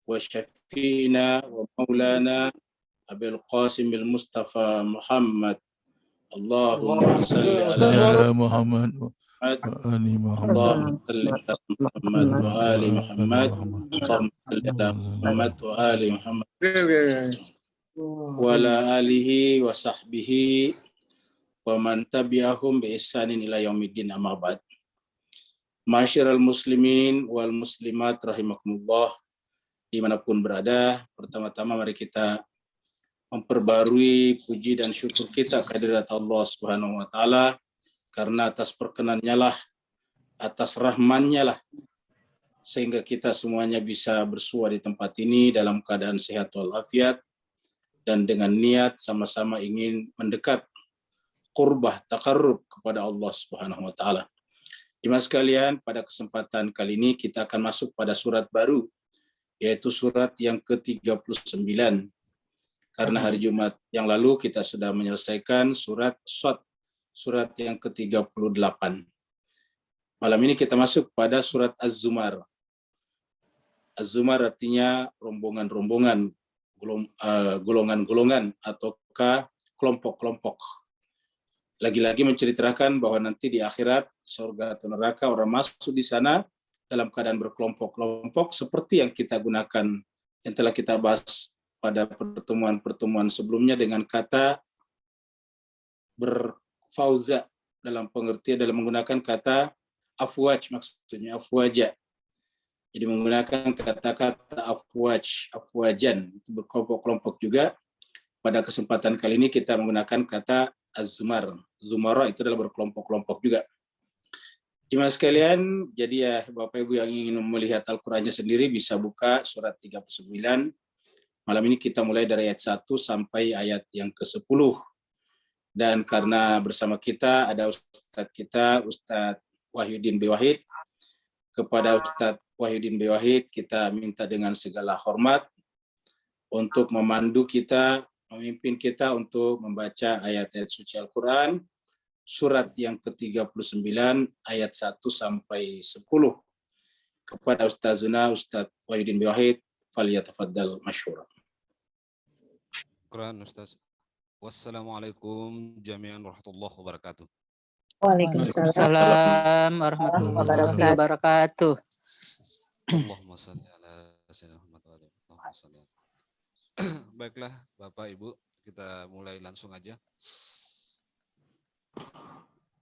وشفينا ومولانا أبي القاسم المصطفى محمد. اللهم صل على محمد وآل محمد اللهم صل على محمد وآل محمد. اللهم صل على محمد وآل محمد وعلى آله وصحبه ومن تبعهم بإحسان إلى يوم الدين. أما بعد. Masyiral muslimin wal muslimat rahimakumullah, dimanapun berada, pertama-tama mari kita memperbarui puji dan syukur kita kehadirat Allah Subhanahu wa taala, karena atas perkenannya lah, atas rahmannya lah, sehingga kita semuanya bisa bersua di tempat ini dalam keadaan sehat walafiat dan dengan niat sama-sama ingin mendekat qurbah taqarrub kepada Allah Subhanahu wa taala. Jemaah sekalian, pada kesempatan kali ini kita akan masuk pada surat baru, yaitu surat yang ke-39. Karena hari Jumat yang lalu kita sudah menyelesaikan surat Shad, surat yang ke-38. Malam ini kita masuk pada surat Az-Zumar. Az-Zumar artinya rombongan-rombongan, golongan-golongan ataukah kelompok-kelompok. Lagi-lagi menceritakan bahwa nanti di akhirat, surga atau neraka, orang masuk di sana dalam keadaan berkelompok-kelompok seperti yang kita gunakan, yang telah kita bahas pada pertemuan-pertemuan sebelumnya dengan kata berfauza, dalam pengertian dalam menggunakan kata afwaj, maksudnya afwaja. Jadi menggunakan kata-kata afwaj, afwajan, itu berkelompok-kelompok juga. Pada kesempatan kali ini kita menggunakan kata Az-Zumar. Zumara itu adalah berkelompok-kelompok juga. Jemaah sekalian, jadi ya Bapak Ibu yang ingin melihat Al-Qur'annya sendiri bisa buka surat 39. Malam ini kita mulai dari ayat 1 sampai ayat yang ke-10. Dan karena bersama kita ada Ustadz kita, Ustadz Wahyudin B. Wahid. Kepada Ustadz Wahyudin B. Wahid kita minta dengan segala hormat untuk memandu kita, memimpin kita untuk membaca ayat-ayat suci Al-Quran, surat yang ke-39, ayat 1 sampai 10. Kepada Ustazuna, Ustadz Wahyudin B. Wahid, faliyatafaddal masyhura. Quran Ustaz. Wassalamualaikum jami'an warahmatullahi wabarakatuh. Waalaikumsalam warahmatullahi wabarakatuh. Allahumma shalli ala sayyidina Muhammad wa alihi wasallam. Baiklah Bapak Ibu, kita mulai langsung aja.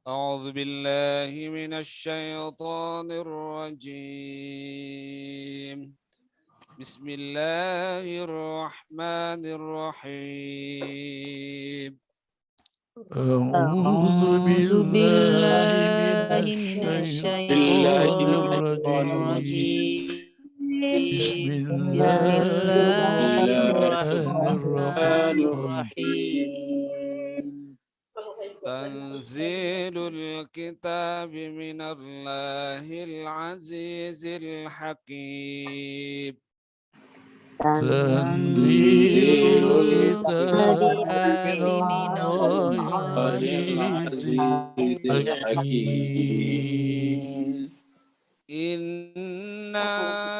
A'udzu billahi minasy syaithanir rajim. Bismillahirrahmanirrahim. A'udzu billahi minasyaitonir rajim. Bismillahirrahmanirrahim. Tanzilul kitab minallahil azizil hakim. Tanzilul kitab minallahil azizil hakim. Inna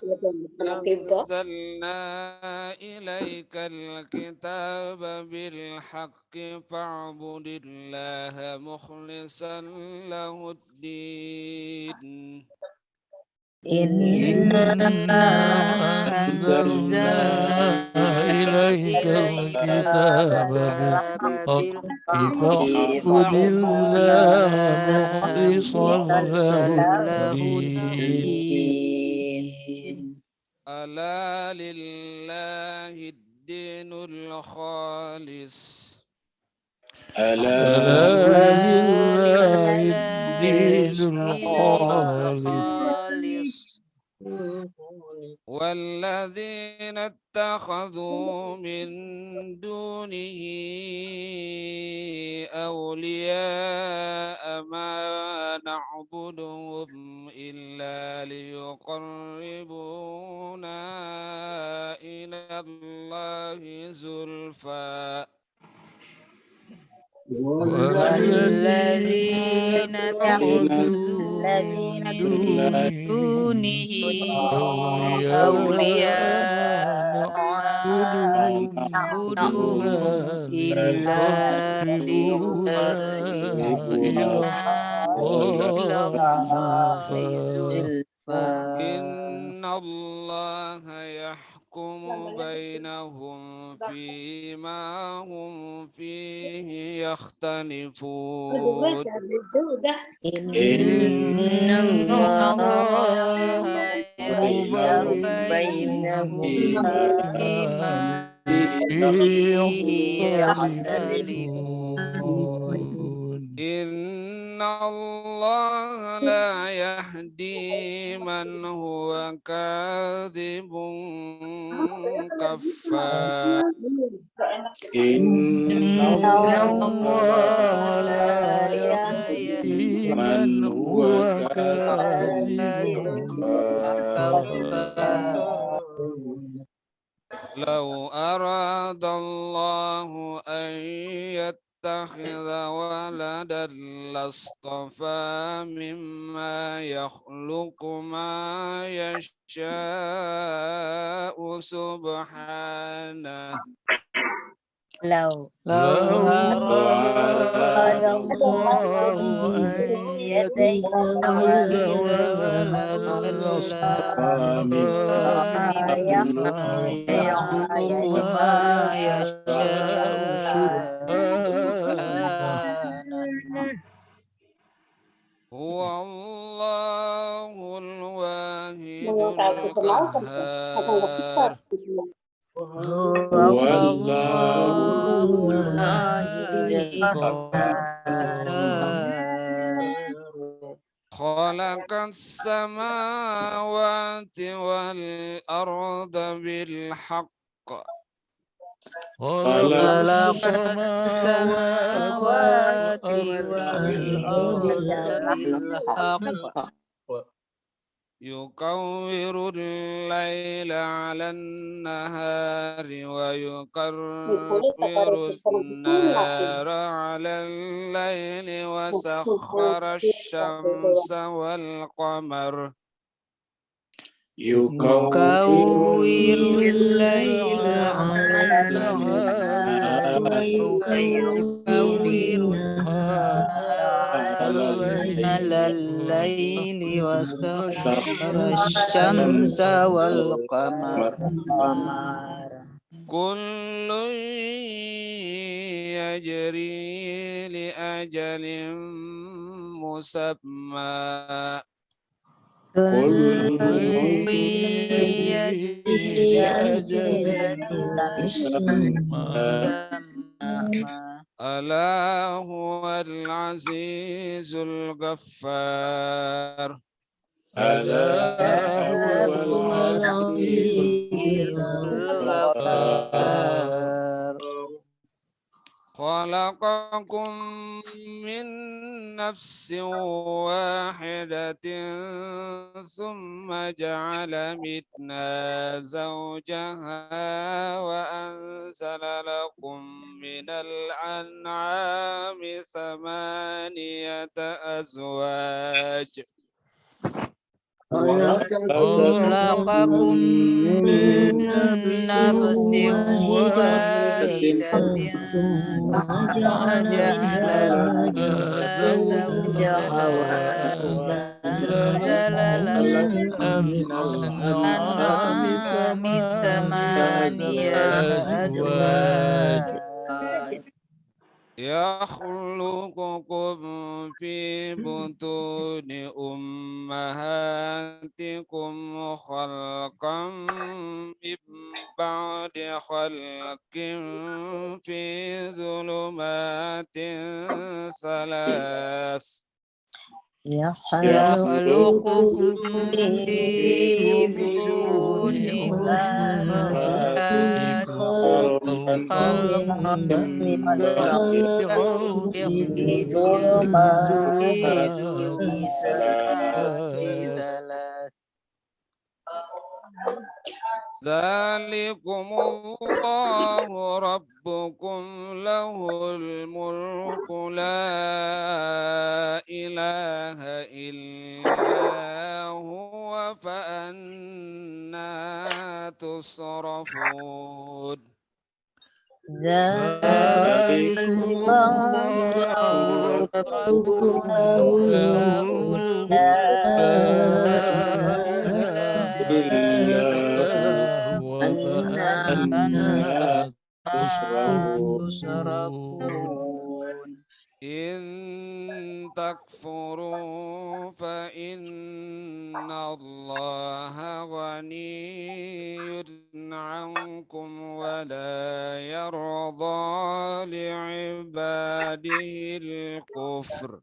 anzalna ilaikal kitaba bil haqqi fa'budillaha mukhlishan lahuddin. Inna anzalna ilaikal kitaba bil haqqi fa'budillaha mukhlishan lahuddin. Ala lillahi ad-dinul khalis. Ala lillahi ad-dinul khalis. والذين اتخذوا من دونه أولياء ما نعبدهم إلا ليقربونا إلى الله زلفى والذين اتخذوا من دونه أولياء na'buduhu illa liyuqarribuna ilallahi zulfa. Inna Allah yahkumu bainahum fima hum fihi yakhtalifun. Inna Allah yahkumu bainahum fima fihi yakhtalifun. Inna Allah la yahdi man huwa kadhibun kaffar. Inna Allah la yahdi man huwa kadhibun kafar. Lau aradallahu an yattakhidha waladan lastafa mimma yakhluqu ma yasha'u subhanah. Lau أراد الله أن يتخذ ولدا لاصطفى مما يخلق ما يشاء سبحانه هو الله الواحد القهار. Wallahu خلق السماوات والأرض بالحق. خلق السماوات والأرض بالحق يكور الليل على النهار ويكرر النهار على الليل وسخر الشمس والقمر يكور الليل على النهار ويكور النهار على الليل وسخر الشمس والقمر كل يجري لأجل مسمى كل يجري لأجل مسمى ألا هو العزيز الغفار. ألا هو العزيز الغفار. خلقكم من نفس واحدة ثم جعل منها زوجها وأنزل لكم من الأنعام ثمانية أزواج خلقكم من نفس واحدة ثم جعل منها زوجها وأنزل لكم من الأنعام ثمانية أزواج يخلقكم في بطون أمهاتكم خلقا من بعد خلق في ظلمات ثلاث يخلقكم في بطون أمهاتكم خلقا من بعد خلق في ظلمات ثلاث ذلكم الله ربكم له الملك لا إله إلا هو فأنا تصرفون ذلكم الله ربكم له الملك لا إله إلا هو فأنا تصرفون إن تكفروا فإن الله غني عنكم ولا يرضى لعباده الكفر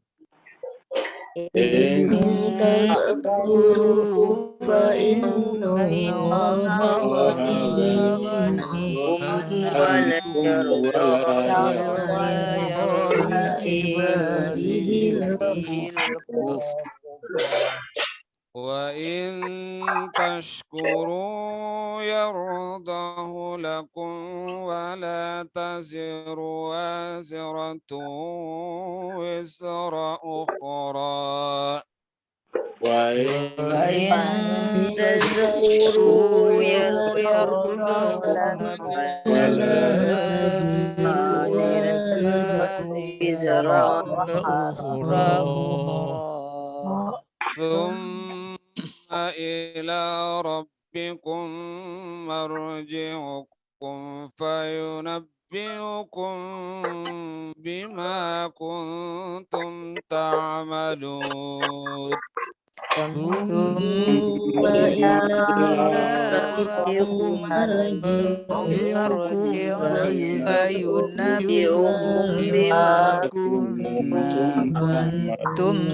إن تكفروا فإن الله غني ولا يرضى لعباده الكفر وإن تشكروا يرضه لكم ولا تزر وازرة وزر أخرى وإن تشكروا يرضه لكم ولا تزر وزر أخرى ثم إلى ربكم مرجعكم فينبئكم بما كنتم تعملون ثم إلى ربكم مرجعكم فينبئكم بما كنتم تعملون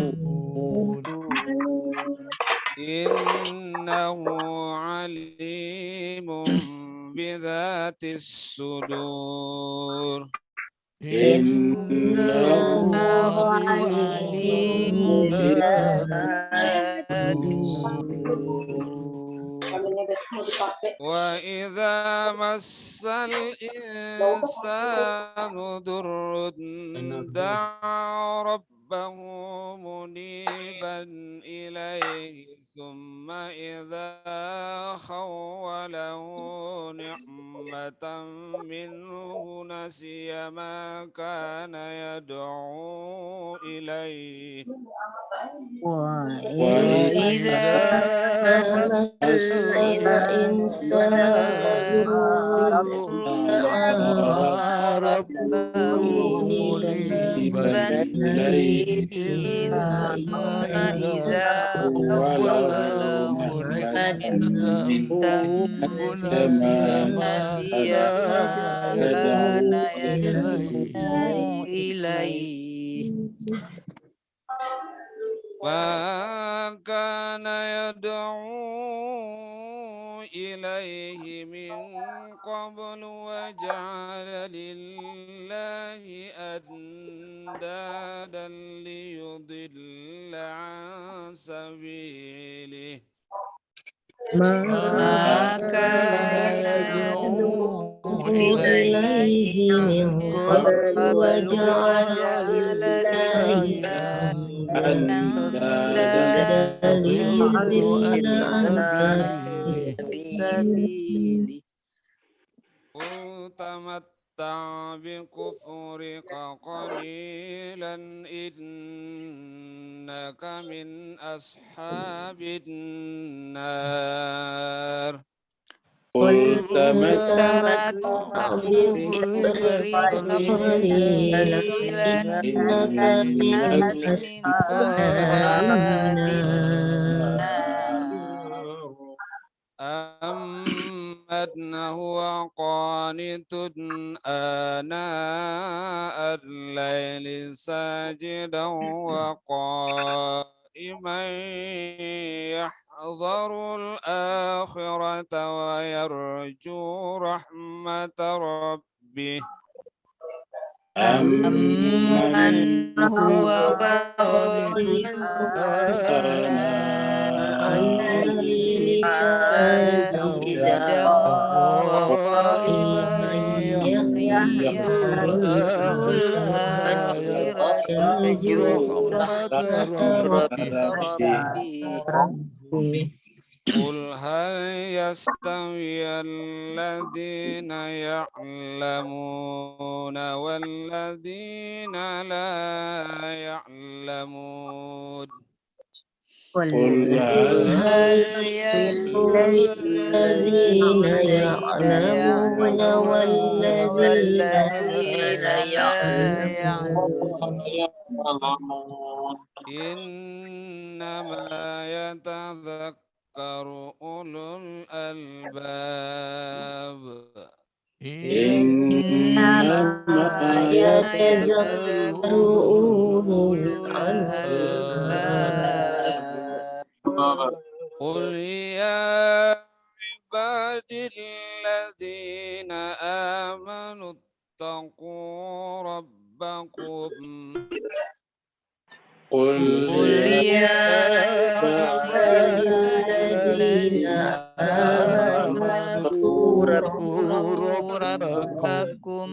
إنه عليم بذات الصدور إنه عليم بذات الصدور وإذا مس الإنسان ضر دعا ربه منيبا إليه ثم إذا خوله نعمة منه نسي ما كان يدعو إليه وإذا مس الإنسان ضر دعا ربه منيبا إليه ثم إذا خوله نعمة نسي ما كان يدعو إليه ما كان يدعو إليه من قبل وجعل لله أندادا ليضل عن سبيله ما كان يدعو إليه من قبل وجعل لله أندادا ليضل عن سبيله قل تمتع بكفرك قليلا إنك من أصحاب النار قل تمتع بكفرك قليلا إنك من أصحاب النار أمن هو قانت آناء الليل ساجدا وقائما يحذر الآخرة ويرجو رحمة ربه أمن هو قانت آناء الليل ساجدا وقائما يحذر الآخرة ويرجو رحمة ربه قل هل يستوي الذين يعلمون والذين لا يعلمون قل قل هل يستوي الذين يعلمون والذين لا يعلمون إنما يتذكر أولو الألباب إنما يتذكر أولو الألباب قل يا عبادي الذين آمنوا اتقوا ربكم قل يا عبادي الذين آمنوا ربكم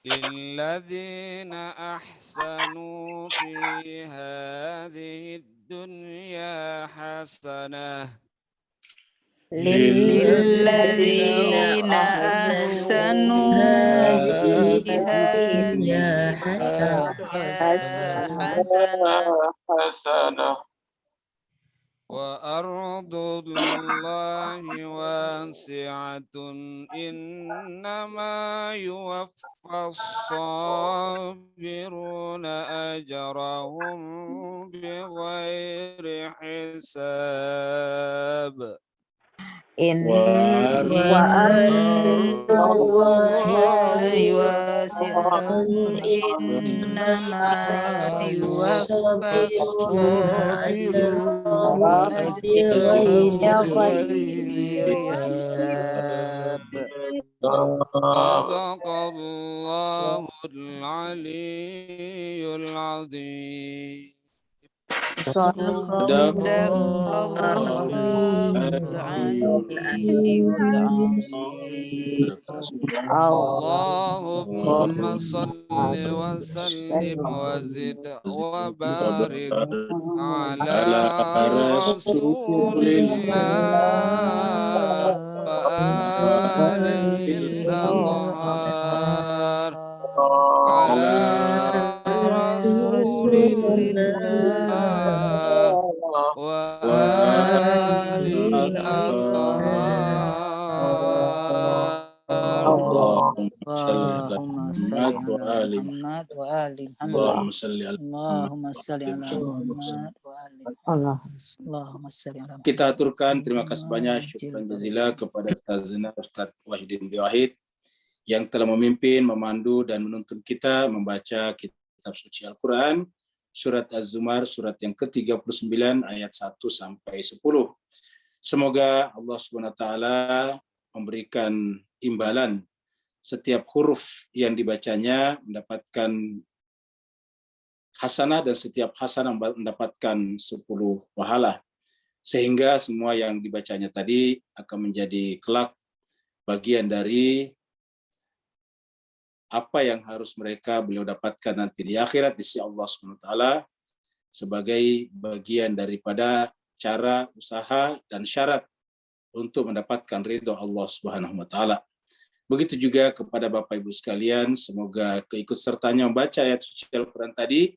للذين أحسنوا في هذه الدنيا حسنة للذين أحسنوا في هذه حسنة وأرض الله واسعة إنما يوفى الصابرون أجرهم بغير حساب وأرض الله واسعة إنما يوفى الصابرون أجرهم بغير حساب صدق الله العلي العظيم صدق الله العلي العظيم اللهم صل وسلم وزد وبارك على رسول الله وآله الأطهار على رسول الله وآله الأطهار اللهم صل على محمد وآل محمد. اللهم صل على اللهم صل على محمد وآل محمد. اللهم صل على محمد. Kita aturkan terima kasih banyak syukran jazila kepada Ustazna Ustaz Wahidin Wahid yang telah memimpin, memandu dan menuntun kita membaca kitab suci Al-Quran surat Az-Zumar surat yang ke-39 ayat 1 sampai 10. Semoga Allah SWT memberikan imbalan setiap huruf yang dibacanya mendapatkan hasanah dan setiap hasanah mendapatkan 10 pahala. Sehingga semua yang dibacanya tadi akan menjadi kelak bagian dari apa yang harus beliau dapatkan nanti di akhirat di sisi Allah SWT sebagai bagian daripada cara usaha dan syarat untuk mendapatkan ridho Allah SWT. Begitu juga kepada Bapak Ibu sekalian, semoga keikutsertanya membaca ayat suci Al-Quran tadi,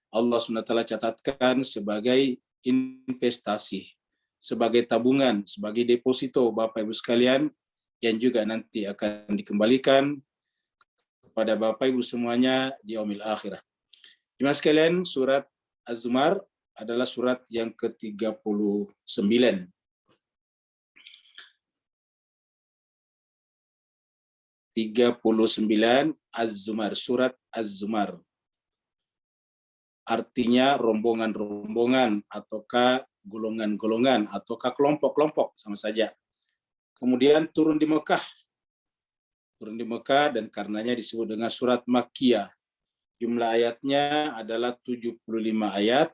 Allah SWT catatkan sebagai investasi, sebagai tabungan, sebagai deposito Bapak Ibu sekalian, yang juga nanti akan dikembalikan kepada Bapak Ibu semuanya di yaumil akhirah. Jemaah sekalian, surat Az-Zumar adalah surat yang ke-39. Az-Zumar, surat Az-Zumar. Artinya rombongan-rombongan ataukah golongan-golongan ataukah kelompok-kelompok sama saja. Kemudian turun di Mekah. Turun di Mekah dan karenanya disebut dengan surat Makkiyah. Jumlah ayatnya adalah 75 ayat.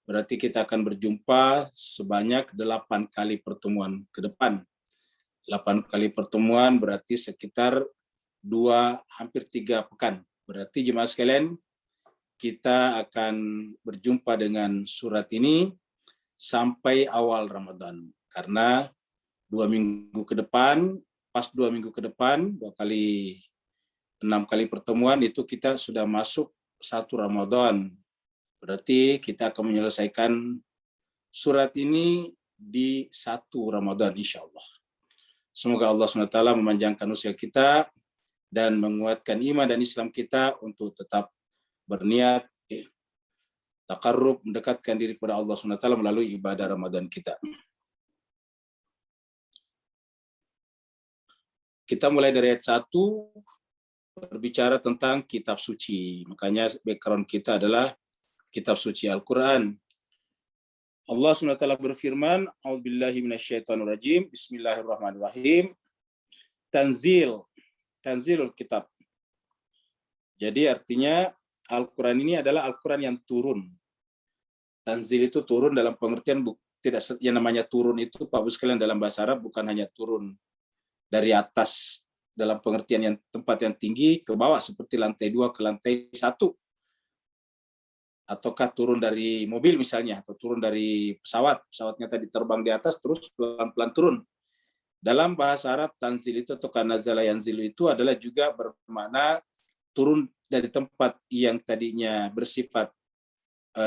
Berarti kita akan berjumpa sebanyak 8 kali pertemuan ke depan. 8 kali pertemuan berarti sekitar hampir 3 pekan. Berarti jemaah sekalian, kita akan berjumpa dengan surat ini sampai awal Ramadan. Karena 2 minggu ke depan, pas 2 minggu ke depan, 6 kali pertemuan itu kita sudah masuk 1 Ramadan. Berarti kita akan menyelesaikan surat ini di 1 Ramadan insya Allah. Semoga Allah SWT memanjangkan usia kita dan menguatkan iman dan Islam kita untuk tetap berniat takarrub, mendekatkan diri kepada Allah SWT melalui ibadah Ramadan kita. Kita mulai dari ayat 1 berbicara tentang kitab suci. Makanya background kita adalah kitab suci Al-Quran. Allah SWT berfirman, A'udzubillahi minasyaitonirrajim, Bismillahirrahmanirrahim. Tanzilul kitab. Jadi artinya Al-Quran ini adalah Al-Quran yang turun. Tanzil itu turun dalam pengertian tidak yang namanya turun itu Pak Bu sekalian dalam bahasa Arab bukan hanya turun dari atas dalam pengertian yang tempat yang tinggi ke bawah seperti lantai 2 ke lantai 1. Ataukah turun dari mobil misalnya atau turun dari pesawatnya tadi terbang di atas terus pelan-pelan turun. Dalam bahasa Arab tanzil itu atau nazala yanzilu itu adalah juga bermakna turun dari tempat yang tadinya bersifat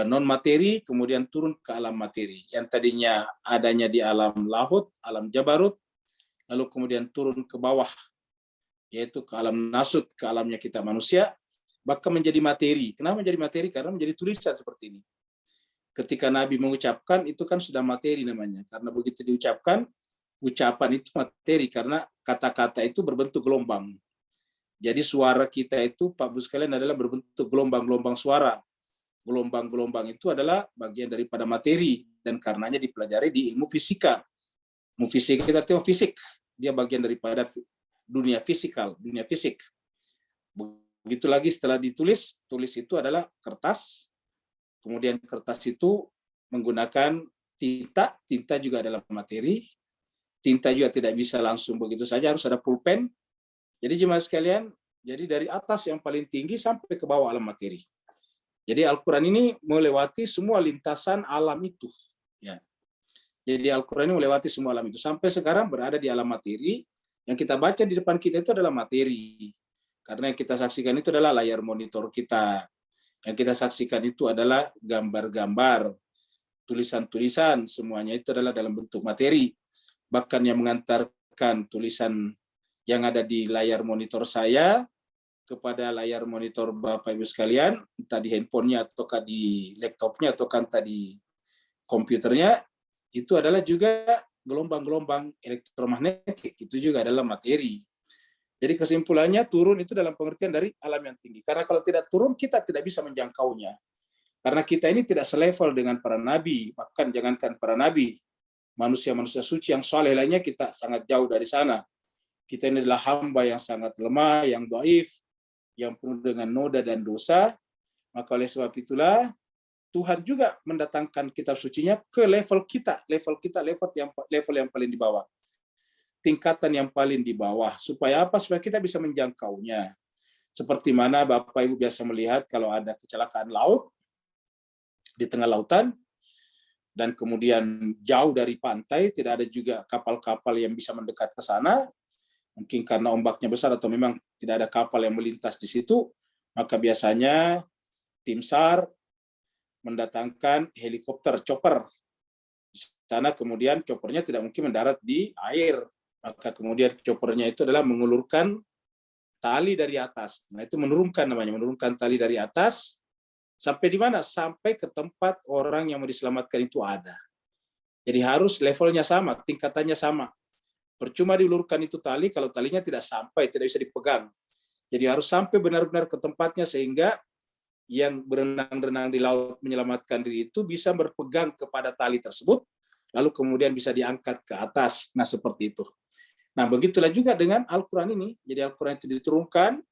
non materi kemudian turun ke alam materi. Yang tadinya adanya di alam lahut, alam jabarut, lalu kemudian turun ke bawah yaitu ke alam nasut, ke alamnya kita manusia, bahkan menjadi materi. Kenapa menjadi materi? Karena menjadi tulisan seperti ini. Ketika Nabi mengucapkan itu kan sudah materi namanya. Karena begitu diucapkan, ucapan itu materi karena kata-kata itu berbentuk gelombang. Jadi suara kita itu Pak Bu sekalian adalah berbentuk gelombang-gelombang suara. Gelombang-gelombang itu adalah bagian daripada materi dan karenanya dipelajari di ilmu fisika. Ilmu fisika kita artinya fisik. Dia bagian daripada dunia fisikal, dunia fisik. Begitu lagi setelah ditulis, tulis itu adalah kertas. Kemudian kertas itu menggunakan tinta, tinta juga adalah materi. Tinta juga tidak bisa langsung begitu saja, harus ada pulpen. Jadi jemaah sekalian, jadi dari atas yang paling tinggi sampai ke bawah alam materi. Jadi Al-Quran ini melewati semua lintasan alam itu. Ya. Jadi Al-Quran ini melewati semua alam itu. Sampai sekarang berada di alam materi. Yang kita baca di depan kita itu adalah materi. Karena yang kita saksikan itu adalah layar monitor kita. Yang kita saksikan itu adalah gambar-gambar, tulisan-tulisan, semuanya itu adalah dalam bentuk materi. Bahkan yang mengantarkan tulisan yang ada di layar monitor saya kepada layar monitor Bapak Ibu sekalian, entah di handphonenya ataukah di laptopnya ataukah entah di komputernya, itu adalah juga gelombang-gelombang elektromagnetik, itu juga adalah materi. Jadi kesimpulannya turun itu dalam pengertian dari alam yang tinggi. Karena kalau tidak turun, kita tidak bisa menjangkaunya. Karena kita ini tidak selevel dengan para nabi, bahkan jangankan para nabi, manusia-manusia suci yang saleh lainnya kita sangat jauh dari sana. Kita ini adalah hamba yang sangat lemah, yang dhaif, yang penuh dengan noda dan dosa. Maka oleh sebab itulah Tuhan juga mendatangkan kitab sucinya ke level kita, level yang paling di bawah. Tingkatan yang paling di bawah. Supaya apa? Supaya kita bisa menjangkaunya. Seperti mana Bapak Ibu biasa melihat kalau ada kecelakaan laut di tengah lautan, dan kemudian jauh dari pantai, tidak ada juga kapal-kapal yang bisa mendekat ke sana, mungkin karena ombaknya besar atau memang tidak ada kapal yang melintas di situ, maka biasanya tim SAR mendatangkan helikopter chopper. Di sana kemudian choppernya tidak mungkin mendarat di air, maka kemudian choppernya itu adalah mengulurkan tali dari atas. Nah itu menurunkan namanya, menurunkan tali dari atas sampai di mana? Sampai ke tempat orang yang mau diselamatkan itu ada. Jadi harus levelnya sama, tingkatannya sama. Percuma diulurkan itu tali kalau talinya tidak sampai, tidak bisa dipegang. Jadi harus sampai benar-benar ke tempatnya sehingga yang berenang-renang di laut menyelamatkan diri itu bisa berpegang kepada tali tersebut, lalu kemudian bisa diangkat ke atas. Nah seperti itu. Nah begitulah juga dengan Al-Quran ini. Jadi Al-Quran itu diturunkan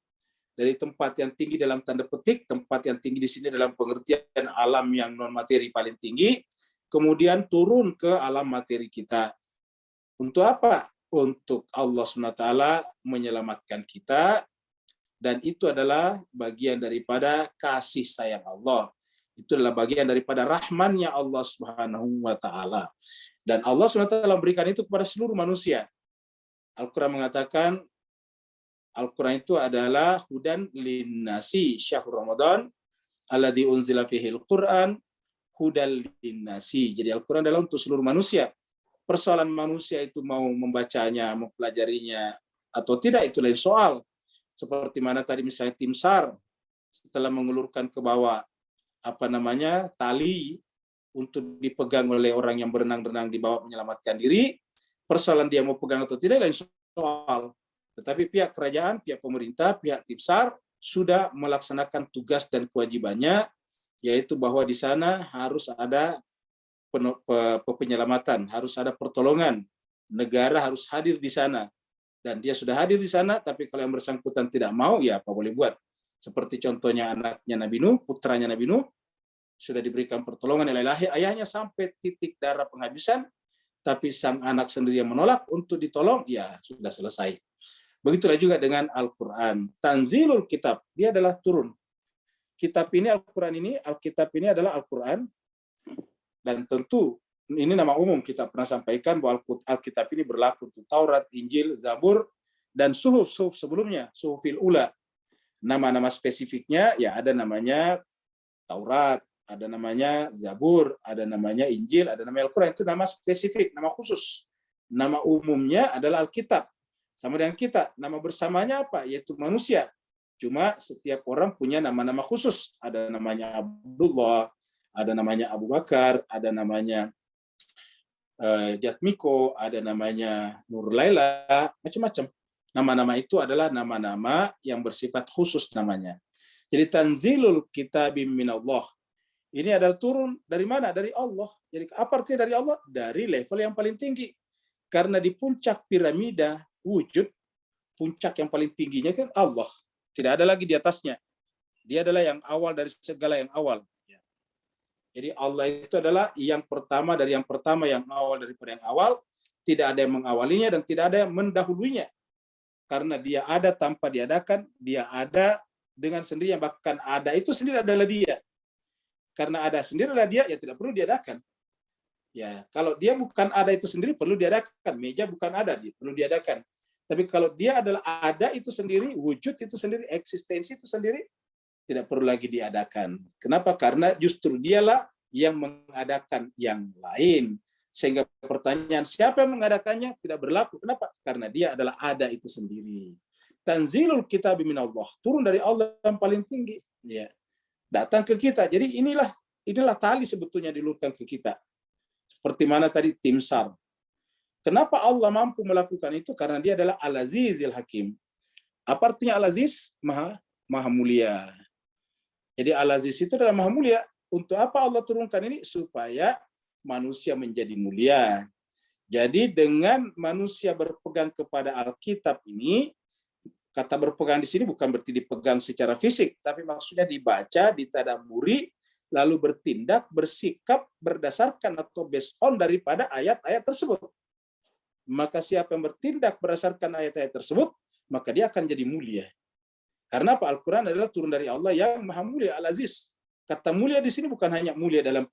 dari tempat yang tinggi dalam tanda petik, tempat yang tinggi di sini dalam pengertian alam yang non materi paling tinggi, kemudian turun ke alam materi kita. Untuk apa? Untuk Allah SWT menyelamatkan kita, dan itu adalah bagian daripada kasih sayang Allah. Itu adalah bagian daripada rahmannya Allah Subhanahu wa Ta'ala. Dan Allah SWT memberikan itu kepada seluruh manusia. Al-Quran mengatakan, Al-Quran itu adalah hudan linnasi syahrul Ramadan alladzi unzila fihil Quran hudal linnasi. Jadi Al-Quran adalah untuk seluruh manusia. Persoalan manusia itu mau membacanya, mempelajarinya atau tidak, itu lain soal. Seperti mana tadi misalnya tim SAR setelah mengulurkan ke bawah tali untuk dipegang oleh orang yang berenang-renang di bawah menyelamatkan diri, persoalan dia mau pegang atau tidak lain soal. Tetapi pihak kerajaan, pihak pemerintah, pihak tim SAR sudah melaksanakan tugas dan kewajibannya, yaitu bahwa di sana harus ada penyelamatan, harus ada pertolongan. Negara harus hadir di sana. Dan dia sudah hadir di sana, tapi kalau yang bersangkutan tidak mau, ya apa boleh buat. Seperti contohnya anaknya Nabi Nuh, putranya Nabi Nuh, sudah diberikan pertolongan oleh ayahnya sampai titik darah penghabisan, tapi sang anak sendiri yang menolak untuk ditolong, ya sudah selesai. Begitulah juga dengan Al-Quran. Tanzilul kitab, dia adalah turun. Kitab ini, Al-Quran ini, Alkitab ini adalah Al-Quran. Dan tentu, ini nama umum, kita pernah sampaikan bahwa Alkitab ini berlaku untuk Taurat, Injil, Zabur, dan suhuf sebelumnya, suhufil ula. Nama-nama spesifiknya, ya ada namanya Taurat, ada namanya Zabur, ada namanya Injil, ada namanya Al-Quran. Itu nama spesifik, nama khusus. Nama umumnya adalah Alkitab. Sama dengan kita, nama bersamanya apa? Yaitu manusia. Cuma setiap orang punya nama-nama khusus. Ada namanya Abdullah, ada namanya Abu Bakar, ada namanya Jatmiko, ada namanya Nur Laila, macam-macam. Nama-nama itu adalah nama-nama yang bersifat khusus namanya. Jadi tanzilul kitabim minallah. Ini adalah turun dari mana? Dari Allah. Jadi apa artinya dari Allah? Dari level yang paling tinggi. Karena di puncak piramida wujud, puncak yang paling tingginya kan Allah. Tidak ada lagi di atasnya. Dia adalah yang awal dari segala yang awal. Jadi Allah itu adalah yang pertama dari yang pertama, yang awal daripada yang awal. Tidak ada yang mengawalinya dan tidak ada yang mendahulunya. Karena dia ada tanpa diadakan, dia ada dengan sendirinya, bahkan ada itu sendiri adalah dia. Karena ada sendiri adalah dia, ya tidak perlu diadakan. Ya, kalau dia bukan ada itu sendiri perlu diadakan. Meja bukan ada, dia perlu diadakan. Tapi kalau dia adalah ada itu sendiri, wujud itu sendiri, eksistensi itu sendiri, tidak perlu lagi diadakan. Kenapa? Karena justru dialah yang mengadakan yang lain. Sehingga pertanyaan siapa yang mengadakannya tidak berlaku. Kenapa? Karena dia adalah ada itu sendiri. Tanzilul kitab minallah, turun dari Allah yang paling tinggi. Ya, datang ke kita. Jadi inilah tali sebetulnya diluruskan ke kita. Seperti mana tadi tim SAR. Kenapa Allah mampu melakukan itu? Karena dia adalah Al-Azizil Hakim. Apa artinya Al-Aziz? Maha mulia. Jadi Al-Aziz itu adalah maha mulia. Untuk apa Allah turunkan ini? Supaya manusia menjadi mulia. Jadi dengan manusia berpegang kepada Alkitab ini, kata berpegang di sini bukan berarti dipegang secara fisik, tapi maksudnya dibaca, ditadaburi, lalu bertindak, bersikap berdasarkan atau based on daripada ayat-ayat tersebut. Maka siapa yang bertindak berdasarkan ayat-ayat tersebut, maka dia akan jadi mulia. Karena apa? Al-Quran adalah turun dari Allah yang maha mulia, Al-Aziz. Kata mulia di sini bukan hanya mulia dalam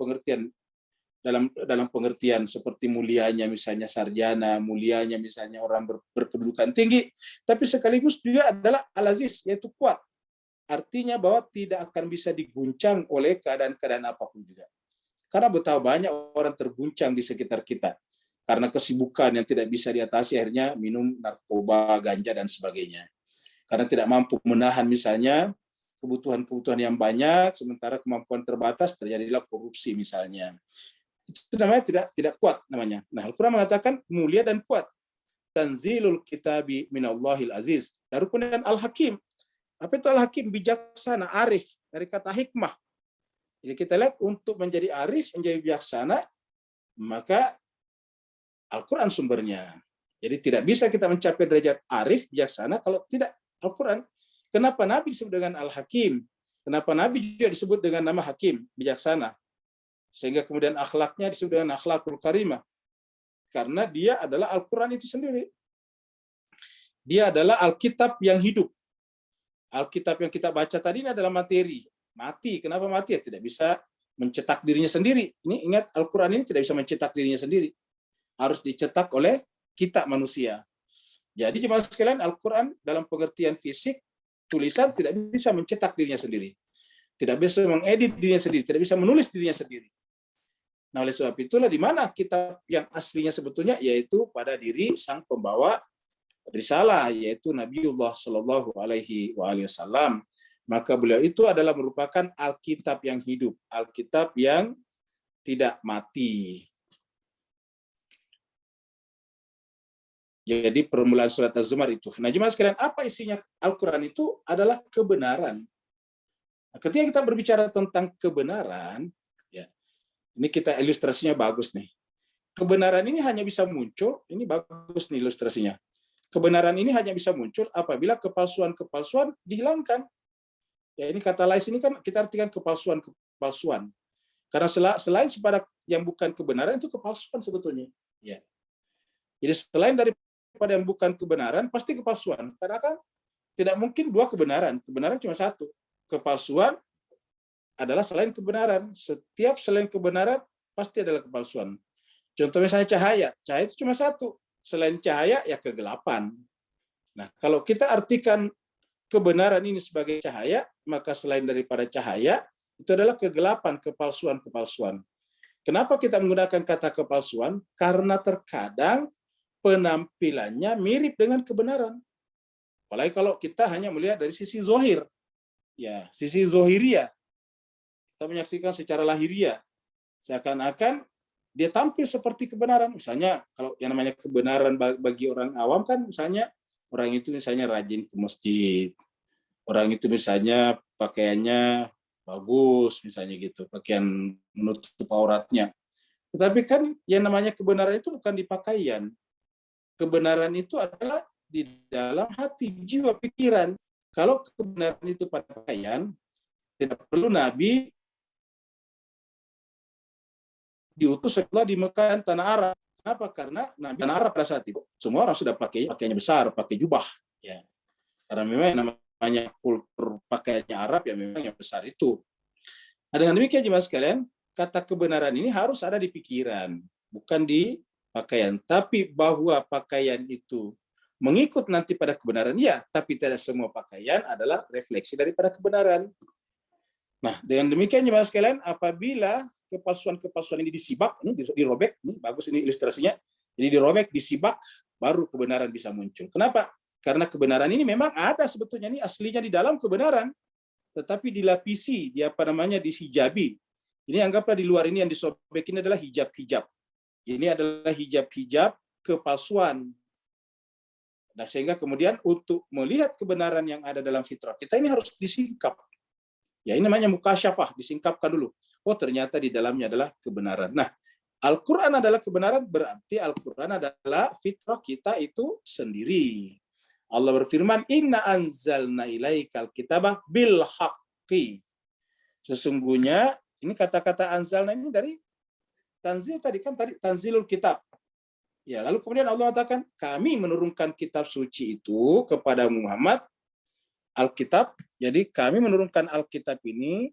pengertian seperti mulianya misalnya sarjana, mulianya misalnya orang berkedudukan tinggi, tapi sekaligus juga adalah Al-Aziz, yaitu kuat. Artinya bahwa tidak akan bisa diguncang oleh keadaan-keadaan apapun juga. Karena betapa banyak orang terguncang di sekitar kita. Karena kesibukan yang tidak bisa diatasi, akhirnya minum narkoba, ganja, dan sebagainya. Karena tidak mampu menahan misalnya kebutuhan-kebutuhan yang banyak, sementara kemampuan terbatas, terjadilah korupsi misalnya. Itu namanya tidak kuat namanya. Nah, Al-Quran mengatakan mulia dan kuat. Tanzilul kitabi minallahil aziz. Lalu kemudian Al-Hakim. Apa itu Al-Hakim? Bijaksana, arif, dari kata hikmah. Jadi kita lihat untuk menjadi arif, menjadi bijaksana, maka Al-Quran sumbernya. Jadi tidak bisa kita mencapai derajat arif, bijaksana kalau tidak Al-Quran. Kenapa Nabi disebut dengan Al-Hakim? Kenapa Nabi juga disebut dengan nama Hakim, bijaksana? Sehingga kemudian akhlaknya disebut dengan akhlakul karimah. Karena dia adalah Al-Quran itu sendiri. Dia adalah Alkitab yang hidup. Alkitab yang kita baca tadi ini adalah materi. Mati. Kenapa mati? Ya, tidak bisa mencetak dirinya sendiri. Ini ingat, Al-Quran ini tidak bisa mencetak dirinya sendiri. harus dicetak oleh kita manusia. Jadi jemaah sekalian, Al-Quran dalam pengertian fisik, tulisan tidak bisa mencetak dirinya sendiri. Tidak bisa mengedit dirinya sendiri, tidak bisa menulis dirinya sendiri. Nah, oleh sebab itulah di mana kitab yang aslinya sebetulnya, yaitu pada diri sang pembawa risalah, yaitu Nabiullah Shallallahu Alaihi Wasallam. Maka beliau itu adalah merupakan Alkitab yang hidup, Alkitab yang tidak mati. Jadi permulaan surat Az-Zumar itu. Nah, jemaah sekalian, apa isinya Al-Quran itu adalah kebenaran. Nah, ketika kita berbicara tentang kebenaran, ya, ini kita ilustrasinya bagus nih. Kebenaran ini hanya bisa muncul, ini bagus nih ilustrasinya. Kebenaran ini hanya bisa muncul apabila kepalsuan-kepalsuan dihilangkan. Ya, ini kata lain ini kan kita artikan kepalsuan-kepalsuan. Karena selain pada yang bukan kebenaran itu kepalsuan sebetulnya. Ya. Jadi selain daripada yang bukan kebenaran pasti kepalsuan. Karena kan tidak mungkin dua kebenaran. Kebenaran cuma satu. Kepalsuan adalah selain kebenaran. Setiap selain kebenaran pasti adalah kepalsuan. Contoh misalnya cahaya. Cahaya itu cuma satu. Selain cahaya ya kegelapan. Nah, kalau kita artikan kebenaran ini sebagai cahaya, maka selain daripada cahaya itu adalah kegelapan, kepalsuan-kepalsuan. Kenapa kita menggunakan kata kepalsuan? Karena terkadang penampilannya mirip dengan kebenaran. Apalagi kalau kita hanya melihat dari sisi zohir. Ya, sisi zohiria. Kita menyaksikan secara lahiria. Seakan-akan dia tampil seperti kebenaran. Misalnya, kalau yang namanya kebenaran bagi orang awam kan, misalnya, orang itu misalnya rajin ke masjid. Orang itu misalnya pakaiannya bagus, misalnya gitu. Pakaian menutup auratnya. Tetapi kan yang namanya kebenaran itu bukan di pakaian. Kebenaran itu adalah di dalam hati, jiwa, pikiran. Kalau kebenaran itu pada pakaian, tidak perlu Nabi diutus setelah di Mekah dan tanah Arab. Kenapa? Karena Nabi tanah Arab pada saat itu semua orang sudah pakainya besar, pakai jubah. Ya. Karena memang namanya kultur pakaiannya Arab ya memang yang besar itu. Nah, dengan demikian jemaah sekalian, kata kebenaran ini harus ada di pikiran, bukan di pakaian. Tapi bahwa pakaian itu mengikut nanti pada kebenaran, ya, tapi tidak semua pakaian adalah refleksi daripada kebenaran. Nah, dengan demikian jemaah sekalian, apabila kepalsuan-kepalsuan ini disibak, ini dirobek, ini bagus ini ilustrasinya. Jadi dirobek, disibak, baru kebenaran bisa muncul. Kenapa? Karena kebenaran ini memang ada sebetulnya, ini aslinya di dalam kebenaran, tetapi dilapisi, disijabi. Ini anggaplah di luar ini yang disobek ini adalah hijab-hijab. Ini adalah hijab-hijab kepalsuan. Nah, sehingga kemudian untuk melihat kebenaran yang ada dalam fitrah kita ini harus disingkap. Ya, ini namanya mukasyafah, disingkapkan dulu. Oh, ternyata di dalamnya adalah kebenaran. Nah, Al-Quran adalah kebenaran, berarti Al-Quran adalah fitrah kita itu sendiri. Allah berfirman, Inna anzalna ilaikal kitabah bil haqqi. Sesungguhnya, ini kata-kata anzalna ini dari tanzil tadi kan, tadi tanzilul kitab. Ya, lalu kemudian Allah mengatakan, kami menurunkan kitab suci itu kepada Muhammad, Alkitab. Jadi kami menurunkan Alkitab ini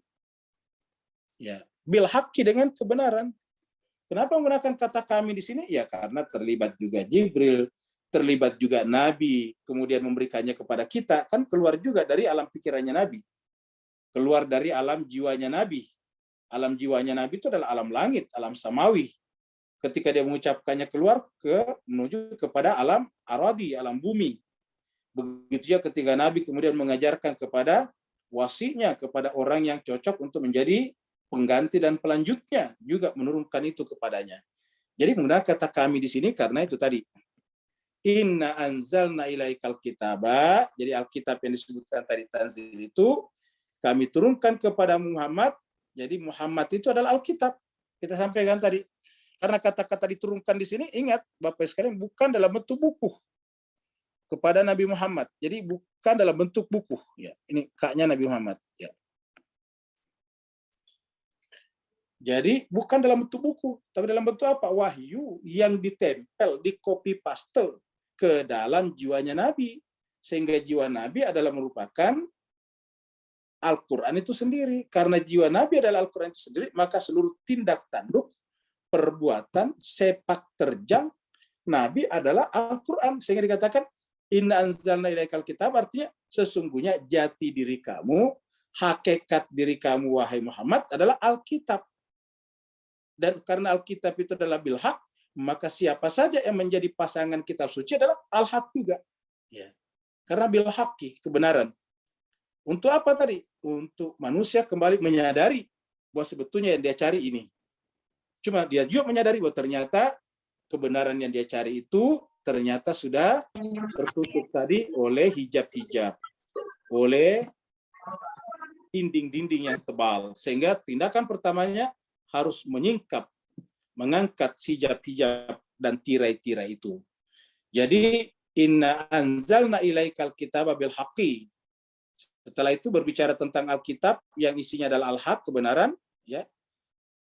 ya bil haqqi dengan kebenaran. Kenapa menggunakan kata kami di sini? Ya karena terlibat juga Jibril, terlibat juga Nabi, kemudian memberikannya kepada kita, kan keluar juga dari alam pikirannya Nabi. Keluar dari alam jiwanya Nabi. Alam jiwanya Nabi itu adalah alam langit, alam samawi. Ketika dia mengucapkannya keluar menuju kepada alam aradi, alam bumi. Begitu juga ketika Nabi kemudian mengajarkan kepada wasinya, kepada orang yang cocok untuk menjadi pengganti dan pelanjutnya, juga menurunkan itu kepadanya. Jadi menggunakan kata kami di sini karena itu tadi. Inna anzalna ilaikal kitaba. Jadi Alkitab yang disebutkan tadi tanzil itu kami turunkan kepada Muhammad. Jadi Muhammad itu adalah Alkitab. Kita sampaikan tadi. Karena kata-kata diturunkan di sini, ingat Bapak sekalian, bukan dalam bentuk buku kepada Nabi Muhammad. Jadi bukan dalam bentuk buku. Ya, ini kaknya Nabi Muhammad. Ya. Jadi bukan dalam bentuk buku, tapi dalam bentuk apa? Wahyu yang ditempel, di copy paste ke dalam jiwanya Nabi. Sehingga jiwa Nabi adalah merupakan Al-Quran itu sendiri. Karena jiwa Nabi adalah Al-Quran itu sendiri, maka seluruh tindak tanduk, perbuatan, sepak terjang, Nabi adalah Al-Quran. Sehingga dikatakan, inna anzalna ilaikal kitab, artinya sesungguhnya jati diri kamu, hakikat diri kamu, wahai Muhammad, adalah Alkitab. Dan karena Alkitab itu adalah bilhaq, maka siapa saja yang menjadi pasangan kitab suci adalah al-haq juga. Ya. Karena bilhaqi, kebenaran. Untuk apa tadi? Untuk manusia kembali menyadari bahwa sebetulnya yang dia cari ini. Cuma dia juga menyadari bahwa ternyata kebenaran yang dia cari itu ternyata sudah tertutup tadi oleh hijab-hijab, oleh dinding-dinding yang tebal. Sehingga tindakan pertamanya harus menyingkap, mengangkat hijab-hijab dan tirai-tirai itu. Jadi, inna anzalna ilaikal kitaba bil haqqi. Setelah itu berbicara tentang Alkitab yang isinya adalah al-haq, kebenaran. Ya,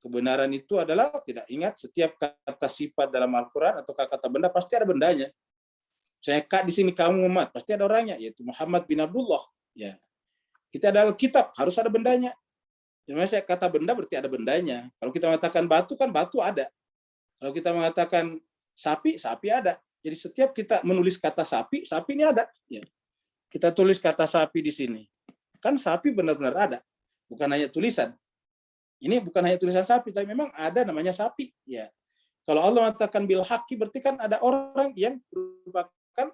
kebenaran itu adalah, tidak ingat, setiap kata sifat dalam Al-Quran atau kata benda pasti ada bendanya. Saya kak di sini kamu umat, pasti ada orangnya, yaitu Muhammad bin Abdullah. Ya, kita ada Alkitab, harus ada bendanya. Jadi saya kata benda berarti ada bendanya. Kalau kita mengatakan batu, kan batu ada. Kalau kita mengatakan sapi, sapi ada. Jadi setiap kita menulis kata sapi, sapi ini ada. Ya. Kita tulis kata sapi di sini. Kan sapi benar-benar ada. Bukan hanya tulisan. Ini bukan hanya tulisan sapi, tapi memang ada namanya sapi. Ya. Kalau Allah mengatakan bil haqqi, berarti kan ada orang yang merupakan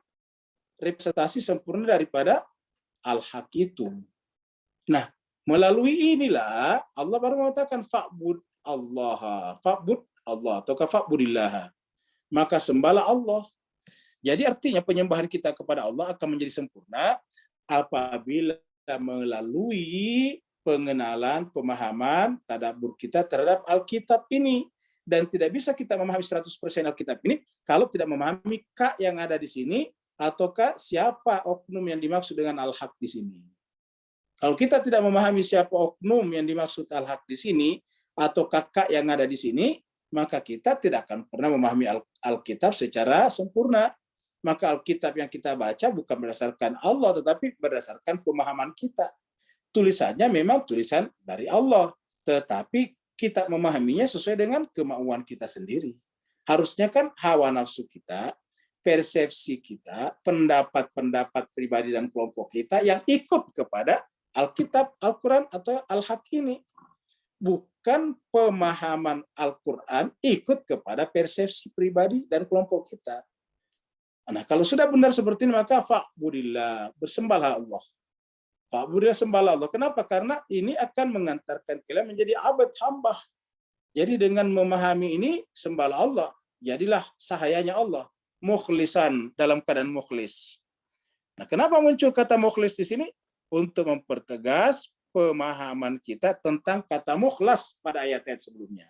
representasi sempurna daripada al-haq itu. Nah, melalui inilah Allah baru mengatakan fa'bud Allah, fa'bud Allah, atau fa'budillah. Maka sembahlah Allah. Jadi artinya penyembahan kita kepada Allah akan menjadi sempurna apabila melalui pengenalan, pemahaman, tadabbur kita terhadap Alkitab ini. Dan tidak bisa kita memahami 100% Alkitab ini kalau tidak memahami kak yang ada di sini, ataukah siapa oknum yang dimaksud dengan al-haq di sini. Kalau kita tidak memahami siapa oknum yang dimaksud al-haq di sini, atau kakak yang ada di sini, maka kita tidak akan pernah memahami Alkitab secara sempurna. Maka Alkitab yang kita baca bukan berdasarkan Allah, tetapi berdasarkan pemahaman kita. Tulisannya memang tulisan dari Allah, tetapi kita memahaminya sesuai dengan kemauan kita sendiri. Harusnya kan hawa nafsu kita, persepsi kita, pendapat-pendapat pribadi dan kelompok kita yang ikut kepada Alkitab, Al-Quran, atau Al-Haq ini. Bukan pemahaman Al-Quran ikut kepada persepsi pribadi dan kelompok kita. Nah, kalau sudah benar seperti ini, maka fa'budillah, bersembahlah Allah. Fa'budillah, sembahlah Allah. Kenapa? Karena ini akan mengantarkan kalian menjadi abad hamba. Jadi dengan memahami ini, sembahlah Allah. Jadilah sahayanya Allah. Mukhlisan, dalam keadaan mukhlis. Nah, kenapa muncul kata mukhlis di sini? Untuk mempertegas pemahaman kita tentang kata mukhlas pada ayat-ayat sebelumnya.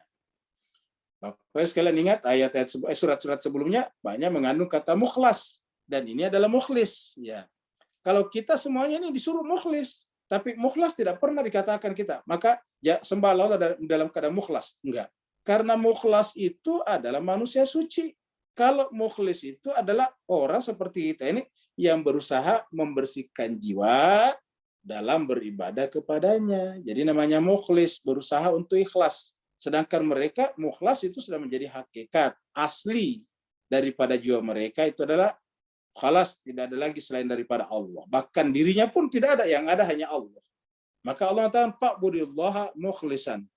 Bapak sekalian ingat ayat-ayat surat-surat sebelumnya banyak mengandung kata mukhlas, dan ini adalah mukhlis. Ya, kalau kita semuanya ini disuruh mukhlis, tapi mukhlas tidak pernah dikatakan kita, maka ya sembahlah Allah dalam keadaan mukhlas. Enggak, karena mukhlas itu adalah manusia suci. Kalau mukhlis itu adalah orang seperti kita ini yang berusaha membersihkan jiwa dalam beribadah kepadanya. Jadi namanya mukhlis, berusaha untuk ikhlas. Sedangkan mereka mukhlas itu sudah menjadi hakikat asli daripada jiwa mereka, itu adalah khalas, tidak ada lagi selain daripada Allah. Bahkan dirinya pun tidak ada, yang ada hanya Allah. Maka Allah mengatakan fa'budillaha mukhlisan.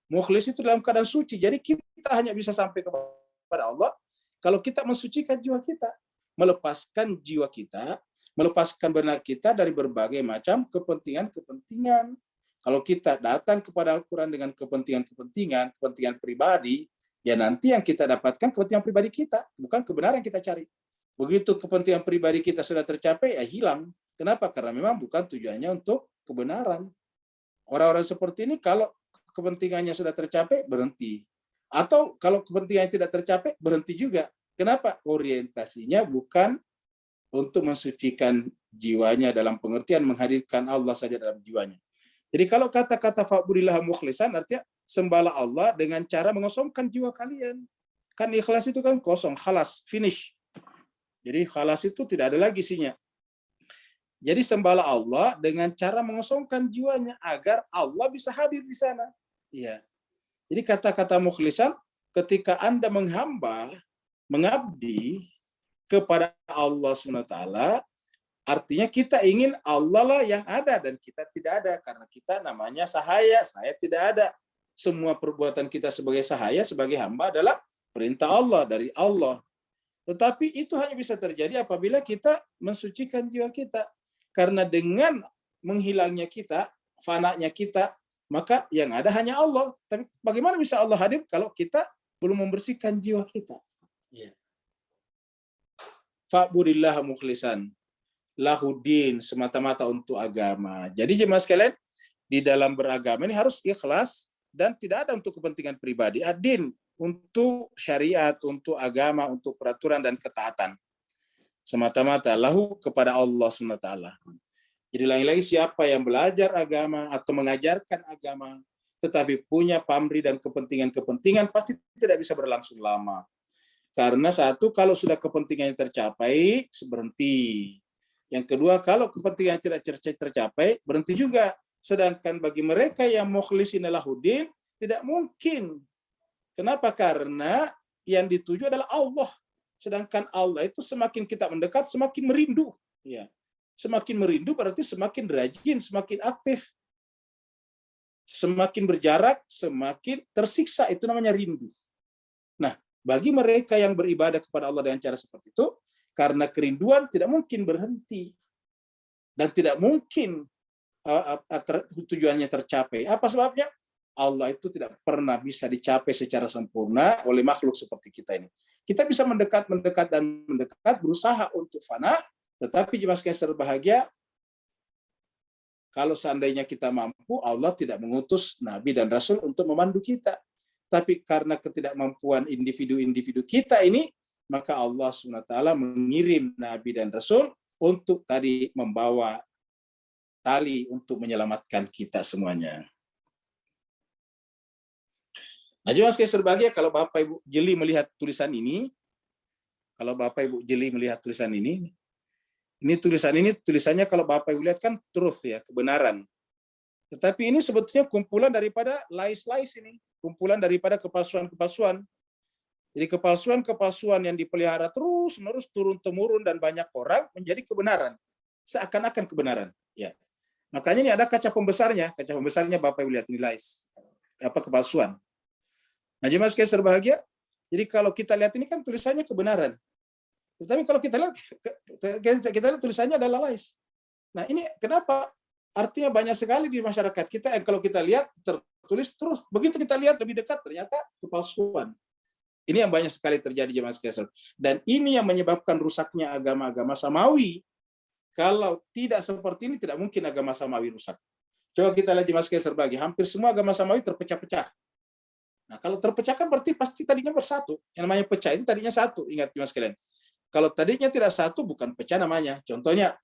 Mukhlis itu dalam keadaan suci. Jadi kita hanya bisa sampai kepada Allah kalau kita mensucikan jiwa kita, melepaskan jiwa kita, melepaskan benak kita dari berbagai macam kepentingan-kepentingan. Kalau kita datang kepada Al-Quran dengan kepentingan pribadi, ya nanti yang kita dapatkan kepentingan pribadi kita, bukan kebenaran yang kita cari. Begitu kepentingan pribadi kita sudah tercapai, ya hilang. Kenapa? Karena memang bukan tujuannya untuk kebenaran. Orang-orang seperti ini kalau kepentingannya sudah tercapai, berhenti. Atau kalau kepentingannya tidak tercapai, berhenti juga. Kenapa? Orientasinya bukan untuk mensucikan jiwanya dalam pengertian menghadirkan Allah saja dalam jiwanya. Jadi kalau kata-kata fa'budillah mukhlisan artinya sembahlah Allah dengan cara mengosongkan jiwa kalian. Kan ikhlas itu kan kosong, khalas, finish. Jadi khalas itu tidak ada lagi isinya. Jadi sembahlah Allah dengan cara mengosongkan jiwanya agar Allah bisa hadir di sana. Iya. Jadi kata-kata mukhlisan ketika Anda menghamba, mengabdi kepada Allah SWT, artinya kita ingin Allah lah yang ada dan kita tidak ada, karena kita namanya sahaya, saya tidak ada. Semua perbuatan kita sebagai sahaya, sebagai hamba adalah perintah Allah, dari Allah. Tetapi itu hanya bisa terjadi apabila kita mensucikan jiwa kita. Karena dengan menghilangnya kita, fananya kita, maka yang ada hanya Allah. Tapi bagaimana bisa Allah hadir kalau kita belum membersihkan jiwa kita? Fa'budillah mukhlisan lahudin, semata-mata untuk agama. Jadi jemaah sekalian, di dalam beragama ini harus ikhlas dan tidak ada untuk kepentingan pribadi. Adin untuk syariat, untuk agama, untuk peraturan dan ketaatan. Semata-mata lahu kepada Allah SWT. Jadi lagi-lagi siapa yang belajar agama atau mengajarkan agama tetapi punya pamrih dan kepentingan-kepentingan, pasti tidak bisa berlangsung lama. Karena satu, kalau sudah kepentingannya tercapai, berhenti. Yang kedua, kalau kepentingan tidak tercapai, berhenti juga. Sedangkan bagi mereka yang mukhlisin lahuddin, tidak mungkin. Kenapa? Karena yang dituju adalah Allah. Sedangkan Allah itu semakin kita mendekat, semakin merindu. Ya. Semakin merindu berarti semakin rajin, semakin aktif. Semakin berjarak, semakin tersiksa. Itu namanya rindu. Nah, bagi mereka yang beribadah kepada Allah dengan cara seperti itu, karena kerinduan tidak mungkin berhenti dan tidak mungkin tujuannya tercapai. Apa sebabnya? Allah itu tidak pernah bisa dicapai secara sempurna oleh makhluk seperti kita ini. Kita bisa mendekat, berusaha untuk fana, tetapi jemaah sekalian berbahagia, kalau seandainya kita mampu, Allah tidak mengutus Nabi dan Rasul untuk memandu kita. Tapi karena ketidakmampuan individu-individu kita ini, maka Allah SWT mengirim Nabi dan Rasul untuk tadi membawa tali untuk menyelamatkan kita semuanya. Nah, jemaah sekalian berbahagia, kalau Bapak Ibu jeli melihat tulisan ini, tulisannya kalau Bapak Ibu lihat kan truth ya, kebenaran. Tetapi ini sebetulnya kumpulan daripada lais-lais ini, kumpulan daripada kepalsuan-kepalsuan. Jadi kepalsuan-kepalsuan yang dipelihara terus-menerus turun-temurun dan banyak orang menjadi kebenaran. Seakan-akan kebenaran. Ya. Makanya ini ada kaca pembesarnya. Kaca pembesarnya Bapak Ibu lihat ini lais. Kepalsuan. Nah, jemaah sekalian berbahagia, jadi kalau kita lihat ini kan tulisannya kebenaran. Tetapi kalau kita lihat tulisannya adalah lais. Nah, ini kenapa? Artinya banyak sekali di masyarakat kita yang kalau kita lihat tertulis terus, begitu kita lihat lebih dekat ternyata kepalsuan. Ini yang banyak sekali terjadi jemaah sekalian. Dan ini yang menyebabkan rusaknya agama-agama samawi. Kalau tidak seperti ini tidak mungkin agama samawi rusak. Coba kita lihat jemaah sekalian berbagi, hampir semua agama samawi terpecah-pecah. Nah, kalau terpecah kan berarti pasti tadinya bersatu. Yang namanya pecah itu tadinya satu, ingat jemaah sekalian. Kalau tadinya tidak satu bukan pecah namanya. Contohnya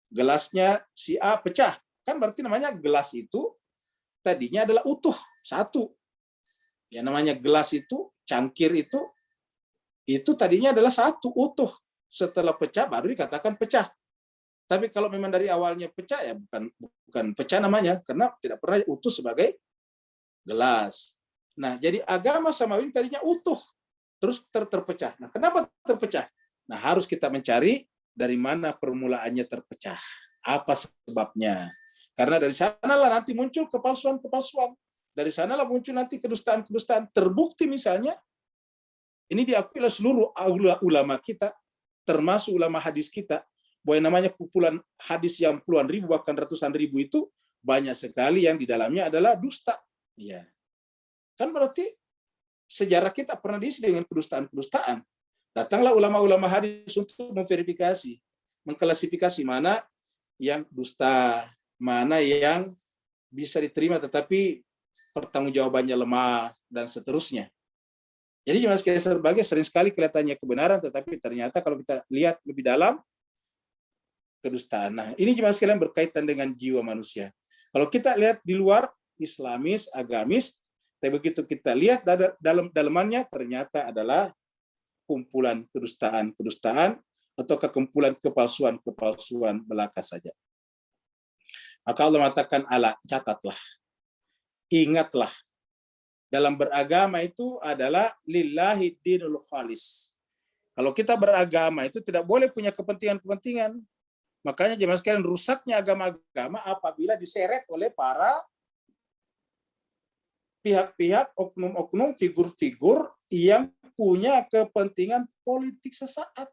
gelasnya si A pecah, kan berarti namanya gelas itu tadinya adalah utuh, satu. Ya namanya gelas itu, cangkir itu tadinya adalah satu, utuh. Setelah pecah baru dikatakan pecah. Tapi kalau memang dari awalnya pecah ya bukan pecah namanya, karena tidak pernah utuh sebagai gelas. Nah, jadi agama samawi tadinya utuh, terus terpecah. Nah, kenapa terpecah? Nah, harus kita mencari dari mana permulaannya terpecah. Apa sebabnya? Karena dari sanalah nanti muncul kepalsuan-kepalsuan. Dari sanalah muncul nanti kedustaan-kedustaan. Terbukti misalnya, ini diakui oleh seluruh ulama kita, termasuk ulama hadis kita, bahwa yang namanya kumpulan hadis yang puluhan ribu, bahkan ratusan ribu itu, banyak sekali yang di dalamnya adalah dusta. Ya. Kan berarti sejarah kita pernah diisi dengan kedustaan-kedustaan. Datanglah ulama-ulama hadis untuk memverifikasi, mengklasifikasi mana yang dusta, mana yang bisa diterima tetapi pertanggungjawabannya lemah, dan seterusnya. Jadi jemaah sekalian berbahagia, sering sekali kelihatannya kebenaran, tetapi ternyata kalau kita lihat lebih dalam, kedustaan. Nah, ini jemaah sekalian berkaitan dengan jiwa manusia. Kalau kita lihat di luar, Islamis, agamis, tapi begitu kita lihat dalamannya ternyata adalah kumpulan kedustaan atau kekumpulan kepalsuan belaka saja. Maka Allah mengatakan, ala, catatlah, ingatlah, dalam beragama itu adalah lillahi dinul khalis. Kalau kita beragama itu tidak boleh punya kepentingan-kepentingan. Makanya jemaah sekalian, rusaknya agama-agama apabila diseret oleh para pihak-pihak, oknum-oknum, figur-figur yang punya kepentingan politik sesaat.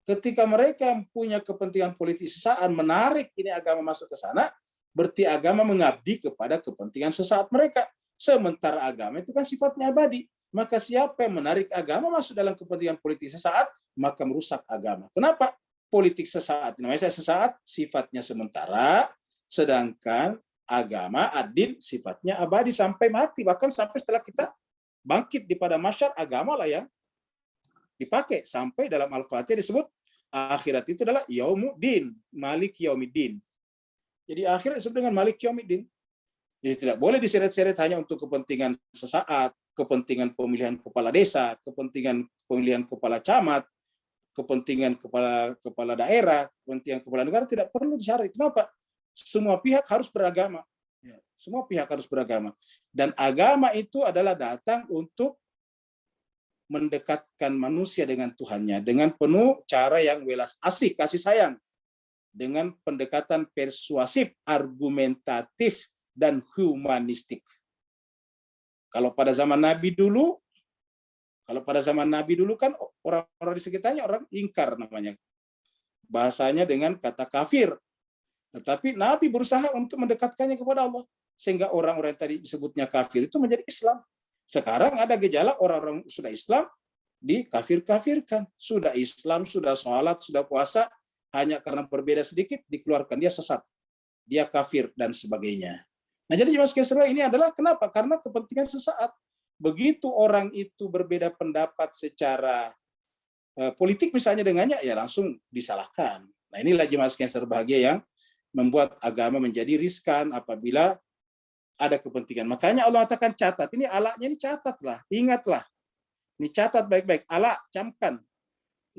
Ketika mereka punya kepentingan politik sesaat, menarik ini agama masuk ke sana, berarti agama mengabdi kepada kepentingan sesaat mereka. Sementara agama itu kan sifatnya abadi. Maka siapa yang menarik agama masuk dalam kepentingan politik sesaat, maka merusak agama. Kenapa? Politik sesaat, namanya sesaat, sifatnya sementara, sedangkan agama adil sifatnya abadi sampai mati. Bahkan sampai setelah kita bangkit di pada masyar, agama lah yang dipakai. Sampai dalam Al-Fatihah disebut akhirat itu adalah yaumuddin, malik yaumiddin. Jadi akhirat disebut dengan malik yaumiddin. Jadi tidak boleh diseret-seret hanya untuk kepentingan sesaat, kepentingan pemilihan kepala desa, kepentingan pemilihan kepala camat, kepentingan kepala daerah, kepentingan kepala negara, tidak perlu dicari. Kenapa? Semua pihak harus beragama. Ya, semua pihak harus beragama. Dan agama itu adalah datang untuk mendekatkan manusia dengan Tuhannya dengan penuh cara yang welas asih, kasih sayang, dengan pendekatan persuasif, argumentatif, dan humanistik. Kalau pada zaman Nabi dulu kan orang-orang di sekitarnya orang ingkar namanya. Bahasanya dengan kata kafir. Tetapi Nabi berusaha untuk mendekatkannya kepada Allah. Sehingga orang-orang yang tadi disebutnya kafir itu menjadi Islam. Sekarang ada gejala orang-orang sudah Islam dikafir-kafirkan. Sudah Islam, sudah sholat, sudah puasa, hanya karena berbeda sedikit dikeluarkan, dia sesat, dia kafir, dan sebagainya. Nah, jadi jemaah sekalian, ini adalah kenapa? Karena kepentingan sesaat. Begitu orang itu berbeda pendapat secara politik misalnya dengannya, ya langsung disalahkan. Nah, inilah jemaah sekalian berbahagia yang membuat agama menjadi riskan apabila ada kepentingan. Makanya Allah katakan catat. Ini alaknya ini catatlah, ingatlah. Ini catat baik-baik. Ala, camkan.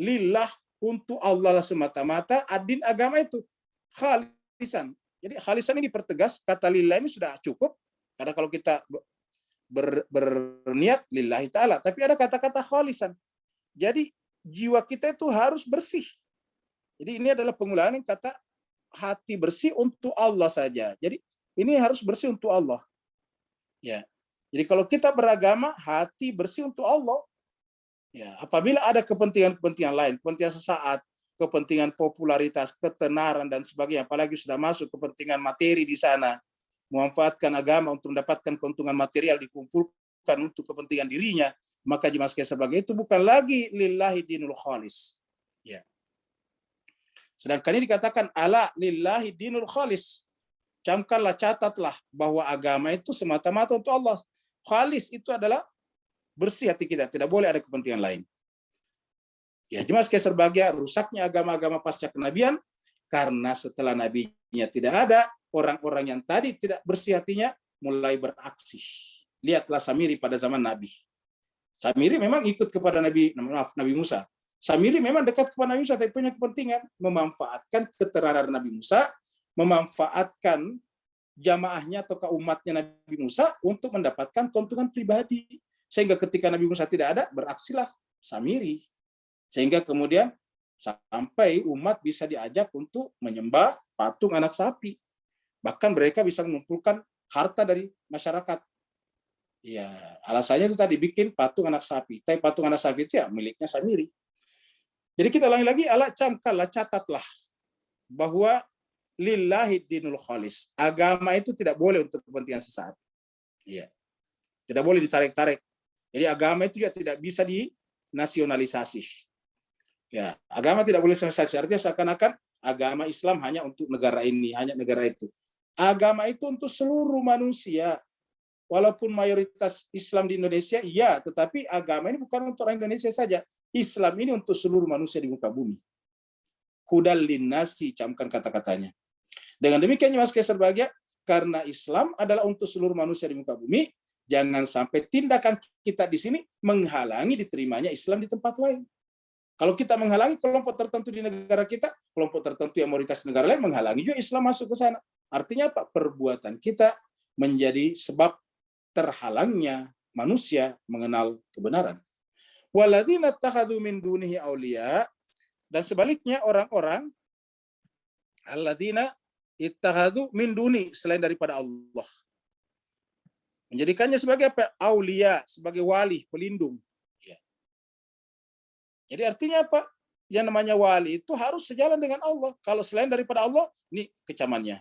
Lillah, untuk Allah semata-mata, adin agama itu. Khalisan. Jadi khalisan ini dipertegas, kata lillah ini sudah cukup. Karena kalau kita berniat lillahi ta'ala. Tapi ada kata-kata khalisan. Jadi jiwa kita itu harus bersih. Jadi ini adalah pengulangan kata hati bersih untuk Allah saja. Jadi ini harus bersih untuk Allah. Ya. Jadi kalau kita beragama, hati bersih untuk Allah. Ya, apabila ada kepentingan-kepentingan lain, kepentingan sesaat, kepentingan popularitas, ketenaran dan sebagainya, apalagi sudah masuk kepentingan materi di sana, memanfaatkan agama untuk mendapatkan keuntungan material dikumpulkan untuk kepentingan dirinya, maka jemaah sekalian sebagai itu bukan lagi lillahi dinul khalis. Ya. Sedangkan ini dikatakan ala lillahi dinul khalis. Camkanlah, catatlah bahwa agama itu semata-mata untuk Allah. Khalis itu adalah bersih hati kita, tidak boleh ada kepentingan lain. Ya, jemaah sekalian berbahagia, rusaknya agama-agama pasca kenabian karena setelah nabinya tidak ada, orang-orang yang tadi tidak bersih hatinya mulai beraksi. Lihatlah Samiri pada zaman Nabi. Samiri memang ikut kepada Nabi Musa. Samiri memang dekat kepada Nabi Musa, tapi punya kepentingan memanfaatkan ketenaran Nabi Musa, memanfaatkan jamaahnya atau umatnya Nabi Musa untuk mendapatkan keuntungan pribadi. Sehingga ketika Nabi Musa tidak ada, beraksilah Samiri. Sehingga kemudian sampai umat bisa diajak untuk menyembah patung anak sapi. Bahkan mereka bisa mengumpulkan harta dari masyarakat. Ya, alasannya itu tadi bikin patung anak sapi. Tapi patung anak sapi itu ya miliknya Samiri. Jadi kita ulangi lagi, ala camkanlah, catatlah bahwa lillahi dinul khalis. Agama itu tidak boleh untuk kepentingan sesaat. Iya. Tidak boleh ditarik-tarik. Jadi agama itu ya tidak bisa dinasionalisasi. Ya, agama tidak boleh dinasionalisasi. Artinya seakan-akan agama Islam hanya untuk negara ini, hanya negara itu. Agama itu untuk seluruh manusia. Walaupun mayoritas Islam di Indonesia, ya, tetapi agama ini bukan untuk orang Indonesia saja. Islam ini untuk seluruh manusia di muka bumi. Hudal linnasi, camkan kata-katanya. Dengan demikian, jemaah sekalian berbahagia, karena Islam adalah untuk seluruh manusia di muka bumi, jangan sampai tindakan kita di sini menghalangi diterimanya Islam di tempat lain. Kalau kita menghalangi kelompok tertentu di negara kita, kelompok tertentu yang mayoritas negara lain menghalangi juga Islam masuk ke sana. Artinya apa? Perbuatan kita menjadi sebab terhalangnya manusia mengenal kebenaran. Walladzina ittakhadhu min dunihi auliya, dan sebaliknya orang-orang alladzina ittakhadhu min duni, selain daripada Allah. Menjadikannya sebagai apa? Aulia, sebagai wali, pelindung. Ya. Jadi artinya apa? Yang namanya wali itu harus sejalan dengan Allah. Kalau selain daripada Allah, ini kecamannya.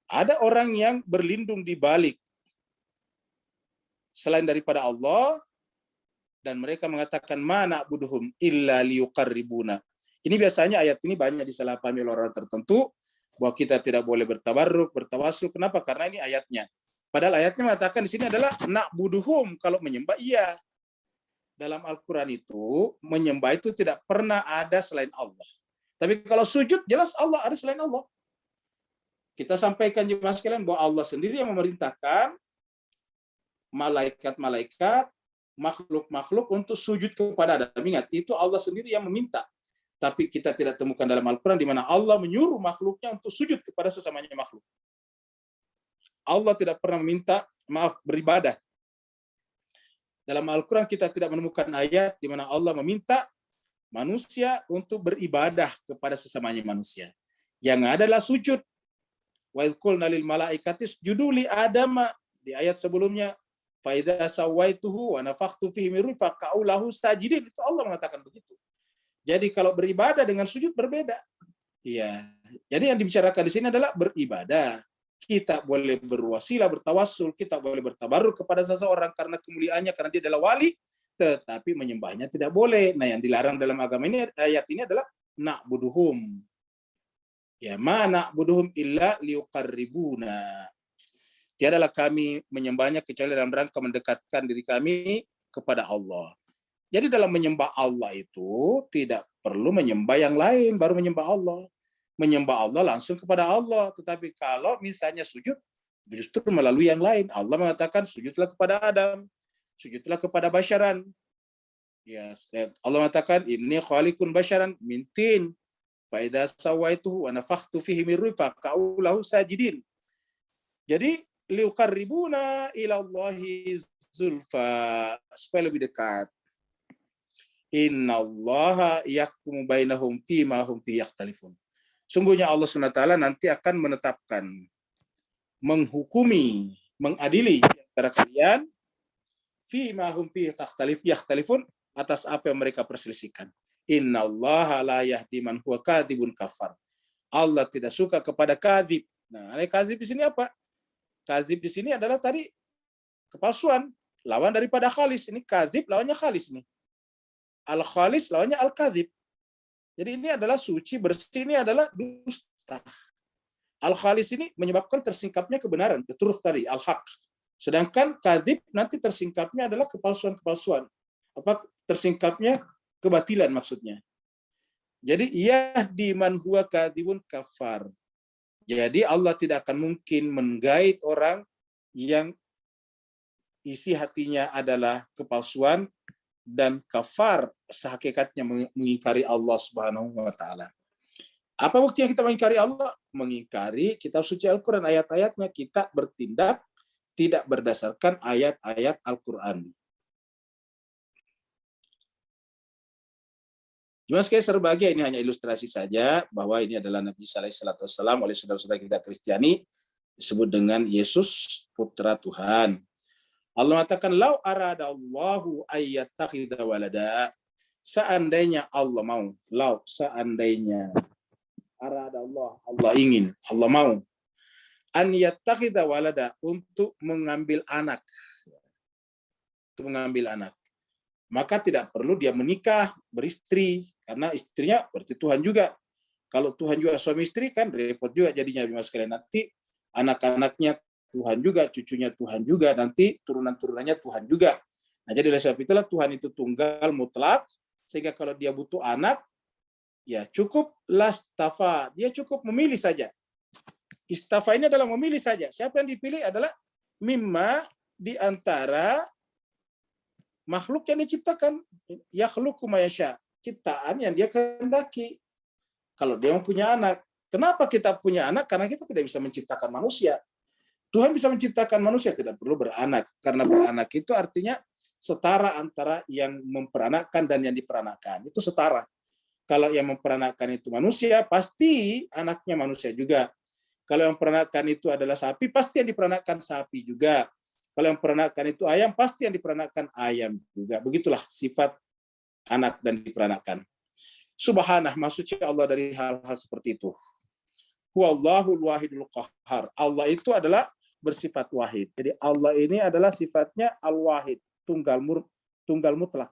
Ada orang yang berlindung di balik selain daripada Allah, dan mereka mengatakan mana buduhum illa liyuqarribuna. Ini biasanya ayat ini banyak disalahpahami oleh orang tertentu, bahwa kita tidak boleh bertabarruk, bertawassul. Kenapa? Karena ini ayatnya. Padahal ayatnya mengatakan di sini adalah na'buduhum, kalau menyembah iya. Dalam Al-Quran itu, menyembah itu tidak pernah ada selain Allah. Tapi kalau sujud, jelas Allah ada selain Allah. Kita sampaikan jemaah sekalian bahwa Allah sendiri yang memerintahkan malaikat-malaikat, makhluk-makhluk untuk sujud kepada Adam. Ingat, itu Allah sendiri yang meminta. Tapi kita tidak temukan dalam Al-Quran di mana Allah menyuruh makhluknya untuk sujud kepada sesamanya makhluk. Allah tidak pernah meminta, beribadah. Dalam Al-Quran kita tidak menemukan ayat di mana Allah meminta manusia untuk beribadah kepada sesamanya manusia. Yang adalah sujud. Wa idh qulna lil malaikati isjudu li Adama, di ayat sebelumnya, fa idza sawaituhu wa nafakhtu fihi min ruhi faqa'u lahu sajidin. Itu Allah mengatakan begitu. Jadi kalau beribadah dengan sujud berbeda. Iya. Jadi yang dibicarakan di sini adalah beribadah. Kita boleh berwasilah, bertawassul, kita boleh bertabarruk kepada seseorang karena kemuliaannya, karena dia adalah wali, tetapi menyembahnya tidak boleh. Nah, yang dilarang dalam agama ini, ayat ini adalah na'buduhum. Ya, ma na'buduhum illa liyuqarribuna. Tiadalah kami menyembahnya kecuali dalam rangka mendekatkan diri kami kepada Allah. Jadi dalam menyembah Allah itu tidak perlu menyembah yang lain baru menyembah Allah. Menyembah Allah langsung kepada Allah. Tetapi kalau misalnya sujud, justru melalui yang lain. Allah mengatakan sujudlah kepada Adam, sujudlah kepada basyaran. Ya, Allah mengatakan inni khaliqun basyaran min tin fa idza sawaituhu wa nafakhtu fihi min ruhi faqa'u lahu sajidin. Jadi liuqarribuna ila Allahi zulfa, supaya lebih dekat. Innallaha yahkumu bainahum fima hum fihi yakhtalifun. Sungguhnya Allah SWT nanti akan menetapkan, menghukumi, mengadili antara kalian fima hum fihi yakhtalifun, atas apa yang mereka perselisihkan. Innallaha la yahdi man huwa kadzibun kafar. Allah tidak suka kepada kadzib. Nah, kadzib di sini apa? Kadzib di sini adalah tadi kepalsuan, lawan daripada khalis. Ini kadzib lawannya khalis nih. Al-khalis lawannya al-kadzib. Jadi ini adalah suci, bersih, ini adalah dusta. Al-khalis ini menyebabkan tersingkapnya kebenaran, the truth tadi, al-haq. Sedangkan kadzib nanti tersingkapnya adalah kepalsuan-kepalsuan. Apa tersingkapnya kebatilan maksudnya. Jadi yahdi man huwa kadzibun kafar. Jadi Allah tidak akan mungkin menggait orang yang isi hatinya adalah kepalsuan dan kafar, sehakikatnya mengingkari Allah Subhanahu wa taala. Apa bukti yang kita mengingkari Allah? Mengingkari kitab suci Al-Qur'an, ayat-ayatnya. Kita bertindak tidak berdasarkan ayat-ayat Al-Qur'an. Cuma sekali serbahagia, ini hanya ilustrasi saja bahwa ini adalah Nabi sallallahu alaihi wasallam oleh saudara-saudara kita Kristiani disebut dengan Yesus putra Tuhan. Allah mengatakan lau aradallahu ayyattakhidha walada, seandainya Allah mau, seandainya aradallah, Allah ingin, Allah mau an yattakhidha walada, untuk mengambil anak. Untuk mengambil anak. Maka tidak perlu dia menikah, beristri, karena istrinya berarti Tuhan juga. Kalau Tuhan juga suami istri kan repot juga jadinya Mas sekalian. Nanti anak-anaknya Tuhan juga, cucunya Tuhan juga, nanti turunan-turunannya Tuhan juga. Nah, jadi oleh sebab itulah Tuhan itu tunggal mutlak, sehingga kalau dia butuh anak, ya cukup lastafa, dia cukup memilih saja. Istafa ini adalah memilih saja. Siapa yang dipilih adalah mimma, di antara makhluk yang diciptakan. Yakhluqu ma yasha, ciptaan yang dia kehendaki. Kalau dia mempunyai anak, kenapa kita punya anak? Karena kita tidak bisa menciptakan manusia. Tuhan bisa menciptakan manusia, tidak perlu beranak. Karena beranak itu artinya setara antara yang memperanakkan dan yang diperanakkan. Itu setara. Kalau yang memperanakkan itu manusia, pasti anaknya manusia juga. Kalau yang memperanakkan itu adalah sapi, pasti yang diperanakkan sapi juga. Kalau yang memperanakkan itu ayam, pasti yang diperanakkan ayam juga. Begitulah sifat anak dan diperanakkan. Subhanah, maksudnya Allah dari hal-hal seperti itu. Huwallahul wahidul qahhar. Allah itu adalah bersifat wahid. Jadi Allah ini adalah sifatnya al-wahid, tunggal mutlak.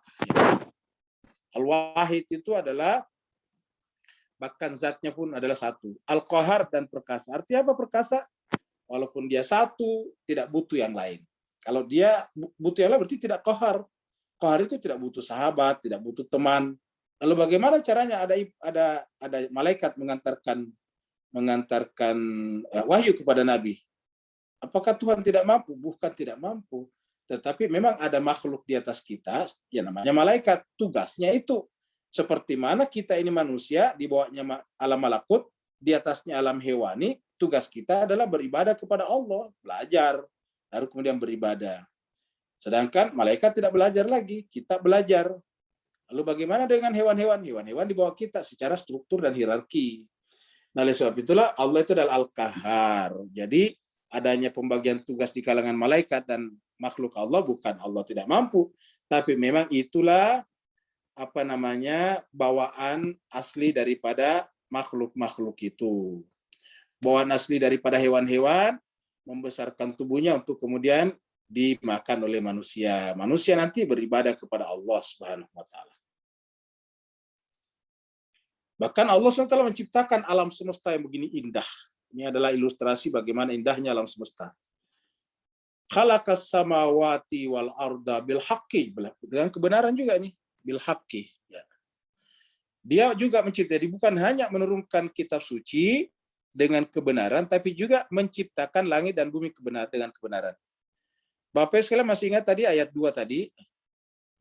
Al-wahid itu adalah bahkan zatnya pun adalah satu. Al-qahar dan perkasa. Artinya apa perkasa? Walaupun dia satu, tidak butuh yang lain. Kalau dia butuh yang lain berarti tidak qahar. Qahar itu tidak butuh sahabat, tidak butuh teman. Lalu bagaimana caranya ada malaikat mengantarkan wahyu kepada Nabi? Apakah Tuhan tidak mampu? Bukan tidak mampu. Tetapi memang ada makhluk di atas kita, yang namanya malaikat. Tugasnya itu. Seperti mana kita ini manusia, di bawahnya alam malakut, di atasnya alam hewani, tugas kita adalah beribadah kepada Allah, belajar, lalu kemudian beribadah. Sedangkan malaikat tidak belajar lagi, kita belajar. Lalu bagaimana dengan hewan-hewan? Hewan-hewan di bawah kita secara struktur dan hierarki. Nah, oleh sebab itulah Allah itu adalah Al-Qahhar. Jadi adanya pembagian tugas di kalangan malaikat dan makhluk Allah bukan Allah tidak mampu, tapi memang itulah bawaan asli daripada makhluk-makhluk itu. Bawaan asli daripada hewan-hewan membesarkan tubuhnya untuk kemudian dimakan oleh manusia. Manusia nanti beribadah kepada Allah Subhanahu wa taala. Bahkan Allah SWT menciptakan alam semesta yang begini indah. Ini adalah ilustrasi bagaimana indahnya alam semesta. Khalaqas samawati wal arda bil haqqi, dengan kebenaran juga nih, bil haqqi. Ya. Dia juga mencipta, jadi bukan hanya menurunkan kitab suci dengan kebenaran, tapi juga menciptakan langit dan bumi dengan kebenaran. Bapak sekalian masih ingat tadi ayat 2 tadi,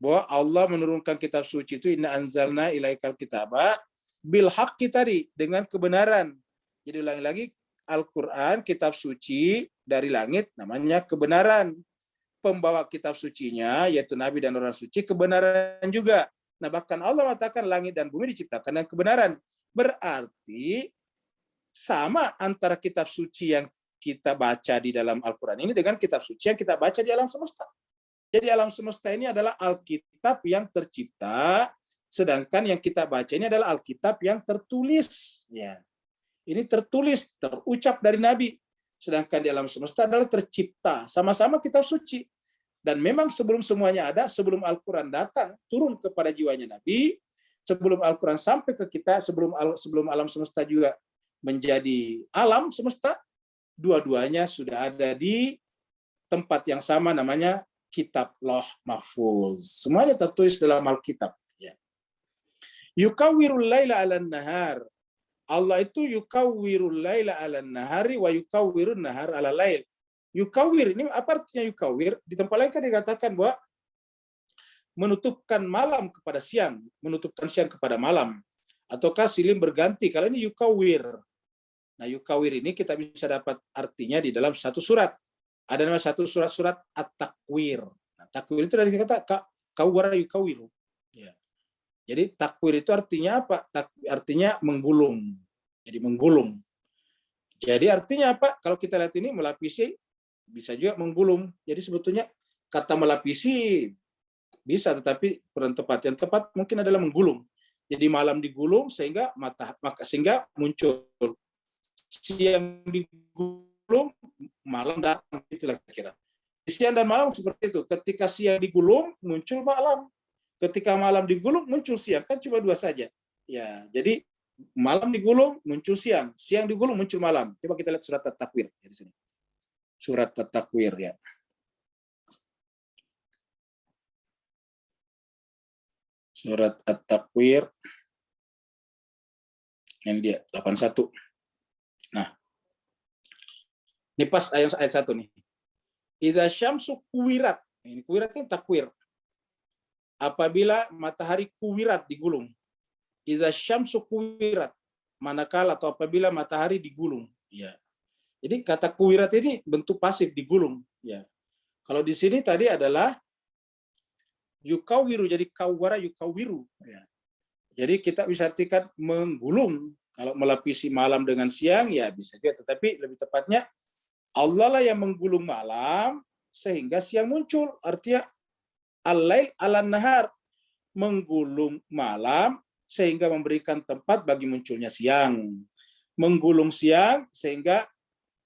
bahwa Allah menurunkan kitab suci itu inna anzalna ilaikal kitaba bil haqqi tadi, dengan kebenaran. Jadi ulangi lagi, Al-Quran, kitab suci dari langit, namanya kebenaran. Pembawa kitab sucinya, yaitu Nabi dan orang suci, kebenaran juga. Nah, bahkan Allah mengatakan langit dan bumi diciptakan dengan kebenaran. Berarti sama antara kitab suci yang kita baca di dalam Al-Quran ini dengan kitab suci yang kita baca di alam semesta. Jadi alam semesta ini adalah Alkitab yang tercipta, sedangkan yang kita baca ini adalah Alkitab yang tertulis. Ya. Ini tertulis, terucap dari Nabi. Sedangkan di alam semesta adalah tercipta. Sama-sama kitab suci. Dan memang sebelum semuanya ada, sebelum Al-Quran datang, turun kepada jiwanya Nabi, sebelum Al-Quran sampai ke kita, sebelum alam semesta juga menjadi alam semesta, dua-duanya sudah ada di tempat yang sama, namanya kitab Lauh Mahfuz. Semuanya tertulis dalam Alkitab. Ya. Yukawwirul laila 'alan nahar. Allah itu yukawwirul laila 'alan nahari wa yukawwirun nahar 'alal lail. Yukawwir, ini apa artinya yukawwir? Di tempat lain kan dikatakan bahwa menutupkan malam kepada siang, menutupkan siang kepada malam, ataukah silih berganti. Kalau ini yukawwir. Nah, yukawwir ini kita bisa dapat artinya di dalam satu surat. Ada nama satu surat At-Takwir. Nah, takwir itu dari kata kawwara yukawwiru. Ya. Jadi takwir itu artinya apa? Artinya menggulung. Jadi menggulung. Jadi artinya apa? Kalau kita lihat ini melapisi, bisa juga menggulung. Jadi sebetulnya kata melapisi bisa, tetapi peran tepat yang tepat mungkin adalah menggulung. Jadi malam digulung sehingga sehingga muncul, siang digulung malam datang, itulah kira-kira. Siang dan malam seperti itu. Ketika siang digulung muncul malam. Ketika malam digulung muncul siang, kan cuma dua saja. Ya, jadi malam digulung muncul siang, siang digulung muncul malam. Coba kita lihat surat At-Takwir di sini. Surat At-Takwir ya. Surat At-Takwir. Ini dia 81. Nah. Ini pas ayat 1 nih. Idza syamsu kuwirat. Ini kuwirat ini takwir. Apabila matahari kuwirat digulung. Idza syamsu kuwirat. Manakala atau apabila matahari digulung. Ya. Jadi kata kuwirat ini bentuk pasif, digulung. Ya. Kalau di sini tadi adalah yukawiru, jadi kawara yukawiru. Ya. Jadi kita bisa artikan menggulung. Kalau melapisi malam dengan siang, ya bisa juga. Tetapi lebih tepatnya, Allah lah yang menggulung malam sehingga siang muncul. Artinya, al-lail ala-nahar, menggulung malam sehingga memberikan tempat bagi munculnya siang. Menggulung siang sehingga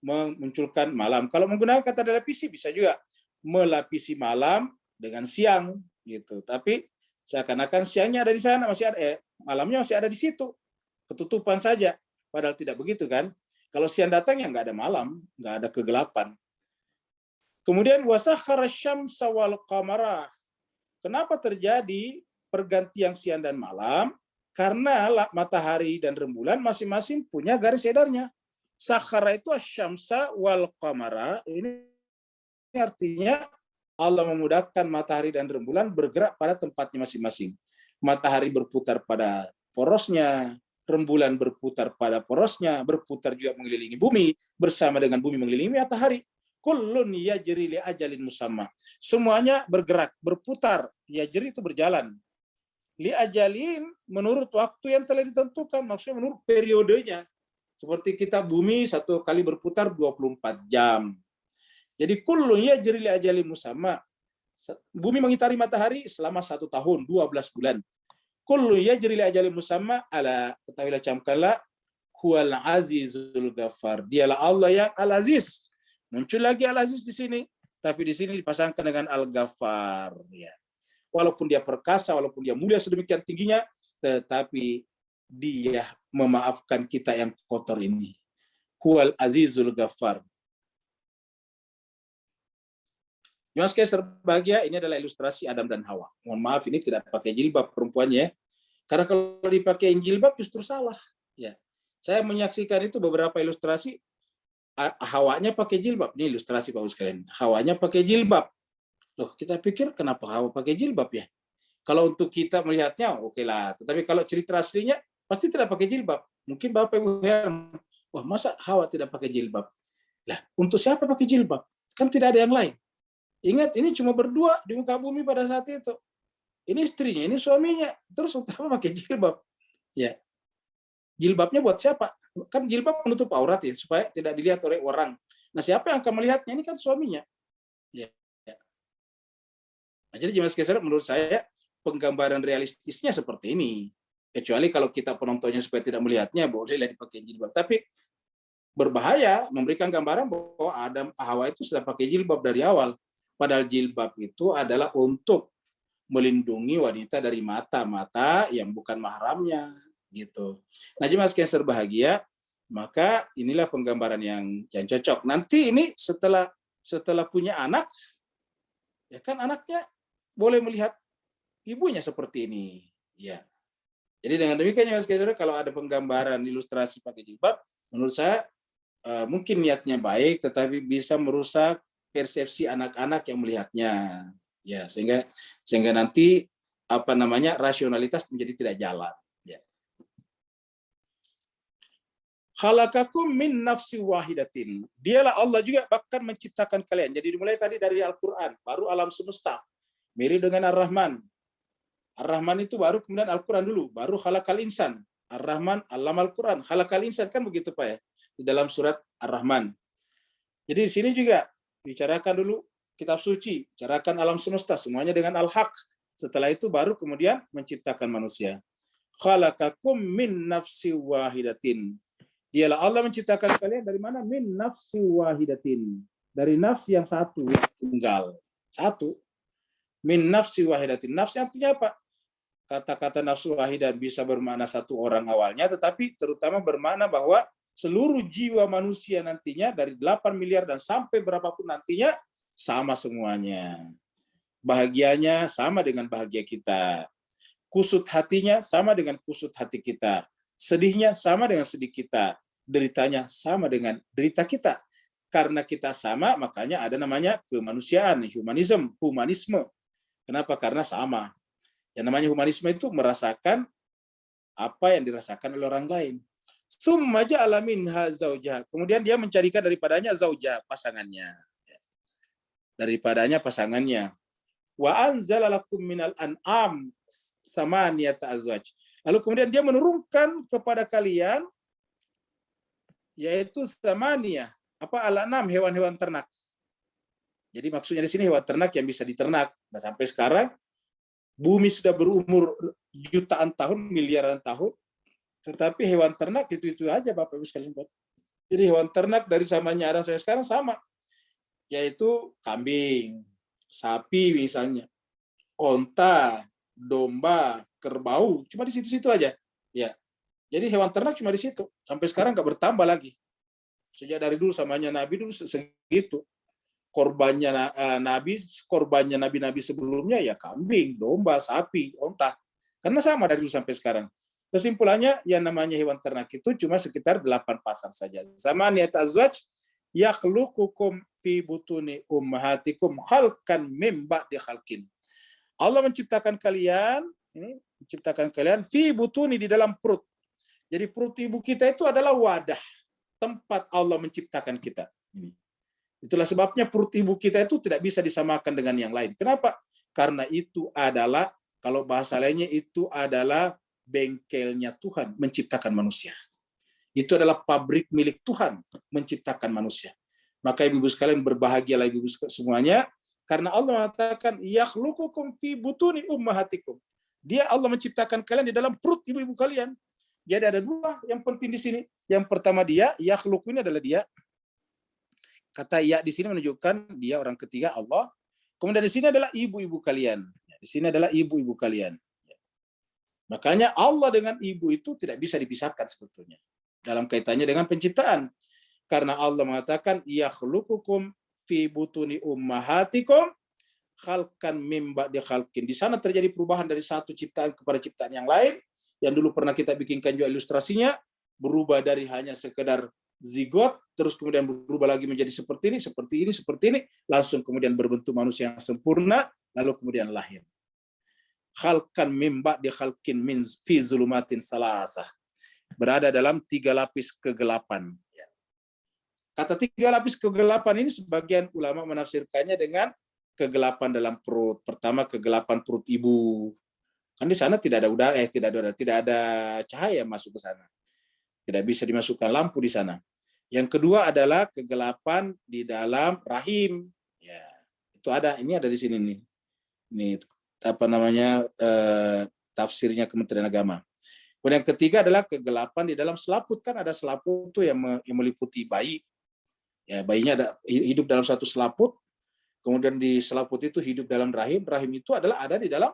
memunculkan malam. Kalau menggunakan kata dilapisi, bisa juga melapisi malam dengan siang. Gitu. Tapi seakan-akan siangnya ada di sana, masih ada, malamnya masih ada di situ. Ketutupan saja. Padahal tidak begitu kan. Kalau siang datang ya nggak ada malam, nggak ada kegelapan. Kemudian wasakhara syamsa wal qamara. Kenapa terjadi pergantian siang dan malam? Karena matahari dan rembulan masing-masing punya garis edarnya. Sakhara itu asyamsa wal qamara. Ini artinya Allah memudahkan matahari dan rembulan bergerak pada tempatnya masing-masing. Matahari berputar pada porosnya, rembulan berputar pada porosnya, berputar juga mengelilingi bumi, bersama dengan bumi mengelilingi matahari. Kullun yajri li ajalin musamma. Semuanya bergerak, berputar. Yajri itu berjalan. Li ajalin menurut waktu yang telah ditentukan, maksudnya menurut periodenya. Seperti kita bumi satu kali berputar 24 jam. Jadi kullun yajri li ajalin musamma. Bumi mengitari matahari selama 1 tahun, 12 bulan. Kullu yajri li ajalin musamma, ala ketahuilah camkanlah, huwal azizul ghafar. Dialah Allah yang al-aziz. Muncul lagi al-aziz di sini, tapi di sini dipasangkan dengan al-ghafar. Ya. Walaupun dia perkasa, walaupun dia mulia sedemikian tingginya, tetapi dia memaafkan kita yang kotor ini. Huwal azizul ghafar. Yang sekalian berbahagia, ini adalah ilustrasi Adam dan Hawa. Mohon maaf, ini tidak pakai jilbab perempuannya. Karena kalau dipakai jilbab justru salah. Ya, saya menyaksikan itu beberapa ilustrasi. Hawanya pakai jilbab. Ini ilustrasi Pak sekalian. Hawanya pakai jilbab. Loh, kita pikir kenapa Hawa pakai jilbab ya? Kalau untuk kita melihatnya, oke lah. Tetapi kalau cerita aslinya, pasti tidak pakai jilbab. Mungkin Bapak Ibu heran, wah masa Hawa tidak pakai jilbab? Lah, untuk siapa pakai jilbab? Kan tidak ada yang lain. Ingat, ini cuma berdua di muka bumi pada saat itu. Ini istrinya, ini suaminya. Terus untuk apa pakai jilbab? Ya, jilbabnya buat siapa? Kan jilbab menutup aurat ya, supaya tidak dilihat oleh orang. Nah, siapa yang akan melihatnya? Ini kan suaminya. Ya. Nah, jadi jemaah sekalian, menurut saya penggambaran realistisnya seperti ini. Kecuali kalau kita penontonnya supaya tidak melihatnya, bolehlah dipakai jilbab. Tapi berbahaya memberikan gambaran bahwa Adam Hawa itu sudah pakai jilbab dari awal. Padahal jilbab itu adalah untuk melindungi wanita dari mata-mata yang bukan mahramnya, gitu. Nah, jemaah sekalian berbahagia, maka inilah penggambaran yang cocok. Nanti ini setelah punya anak, ya kan anaknya boleh melihat ibunya seperti ini, ya. Jadi dengan demikian jemaah sekalian, kalau ada penggambaran ilustrasi pakai jilbab, menurut saya mungkin niatnya baik, tetapi bisa merusak persepsi anak-anak yang melihatnya, ya, sehingga nanti rasionalitas menjadi tidak jalan. Ya. Khalaqakum min nafsi wahidatin. Dialah Allah juga bahkan menciptakan kalian. Jadi dimulai tadi dari Al-Quran, baru alam semesta. Mirip dengan Ar-Rahman. Ar-Rahman itu baru kemudian Al-Quran dulu, baru khalaqal insan. Ar-Rahman, alam Al-Quran. Khalaqal insan kan begitu Pak ya, di dalam surat Ar-Rahman. Jadi di sini juga bicarakan dulu kitab suci, bicarakan alam semesta, semuanya dengan al-haq. Setelah itu baru kemudian menciptakan manusia. Khalaqakum min nafsi wahidatin. Dialah Allah menciptakan kalian dari mana? Min nafsi wahidatin. Dari nafs yang satu, yang tunggal. Satu. Min nafsi wahidatin. Nafs artinya apa? Kata-kata nafsu wahidah bisa bermakna satu orang awalnya, tetapi terutama bermakna bahwa seluruh jiwa manusia nantinya dari 8 miliar dan sampai berapapun nantinya sama semuanya. Bahagianya sama dengan bahagia kita. Kusut hatinya sama dengan kusut hati kita. Sedihnya sama dengan sedih kita. Deritanya sama dengan derita kita. Karena kita sama, makanya ada namanya kemanusiaan, humanisme. Kenapa? Karena sama. Yang namanya humanisme itu merasakan apa yang dirasakan oleh orang lain. Summa ja'ala minha zaujah. Kemudian dia mencarikan daripadanya zaujah, pasangannya. Daripadanya pasangannya. Wa anzala lakum minal an'am samaniyata azwaj. Lalu kemudian dia menurunkan kepada kalian yaitu samaniyah, al-an'am, hewan-hewan ternak. Jadi maksudnya di sini hewan ternak yang bisa diternak. Nah, sampai sekarang bumi sudah berumur jutaan tahun, miliaran tahun, tetapi hewan ternak itu aja Bapak Ibu sekalian. Jadi hewan ternak dari zamannya Adam sampai sekarang sama, yaitu kambing, sapi misalnya, onta, domba, kerbau, cuma di situ-situ aja. Ya, jadi hewan ternak cuma di situ. Sampai sekarang nggak bertambah lagi. Sejak dari dulu zamannya Nabi dulu segitu. Korbannya nabi-nabi sebelumnya ya kambing, domba, sapi, onta. Karena sama dari dulu sampai sekarang. Kesimpulannya yang namanya hewan ternak itu cuma sekitar 8 pasang saja. Samaniyat azwaj yakhluqukum fi butuni ummahatikum khalqan mim ba'di khalqin. Allah menciptakan kalian fi butuni, di dalam perut. Jadi perut ibu kita itu adalah wadah, tempat Allah menciptakan kita. Itulah sebabnya perut ibu kita itu tidak bisa disamakan dengan yang lain. Kenapa? Karena itu adalah, kalau bahasa lainnya, itu adalah bengkelnya Tuhan menciptakan manusia. Itu adalah pabrik milik Tuhan menciptakan manusia. Maka ibu-ibu sekalian berbahagialah ibu-ibu semuanya, karena Allah mengatakan yakhluqukum fi butuni ummahatikum. Dia Allah menciptakan kalian di dalam perut ibu-ibu kalian. Jadi ada dua yang penting di sini. Yang pertama dia, yakhluqu ini adalah dia. Kata ya di sini menunjukkan dia orang ketiga Allah. Kemudian di sini adalah ibu-ibu kalian. Di sini adalah ibu-ibu kalian. Makanya Allah dengan ibu itu tidak bisa dipisahkan sebetulnya dalam kaitannya dengan penciptaan. Karena Allah mengatakan yakhluqukum fi butuni ummahatikum khalqan mim ba'di khalqin. Di sana terjadi perubahan dari satu ciptaan kepada ciptaan yang lain. Yang dulu pernah kita bikinkan juga ilustrasinya, berubah dari hanya sekedar zigot, terus kemudian berubah lagi menjadi seperti ini, langsung kemudian berbentuk manusia yang sempurna, lalu kemudian lahir. Khalqan mim ba'di khalqin min fi zulumatin salasah. Berada dalam 3 lapis kegelapan. Kata 3 lapis kegelapan ini sebagian ulama menafsirkannya dengan kegelapan dalam perut. Pertama, kegelapan perut ibu. Kan di sana tidak ada cahaya masuk ke sana. Tidak bisa dimasukkan lampu di sana. Yang kedua adalah kegelapan di dalam rahim. Ya, itu ada. Ini ada di sini nih. Ini tafsirnya Kementerian Agama. Kemudian yang ketiga adalah kegelapan di dalam selaput. Kan ada selaput itu yang meliputi bayi. Ya, bayinya hidup dalam satu selaput. Kemudian di selaput itu hidup dalam rahim. Rahim itu adalah ada di dalam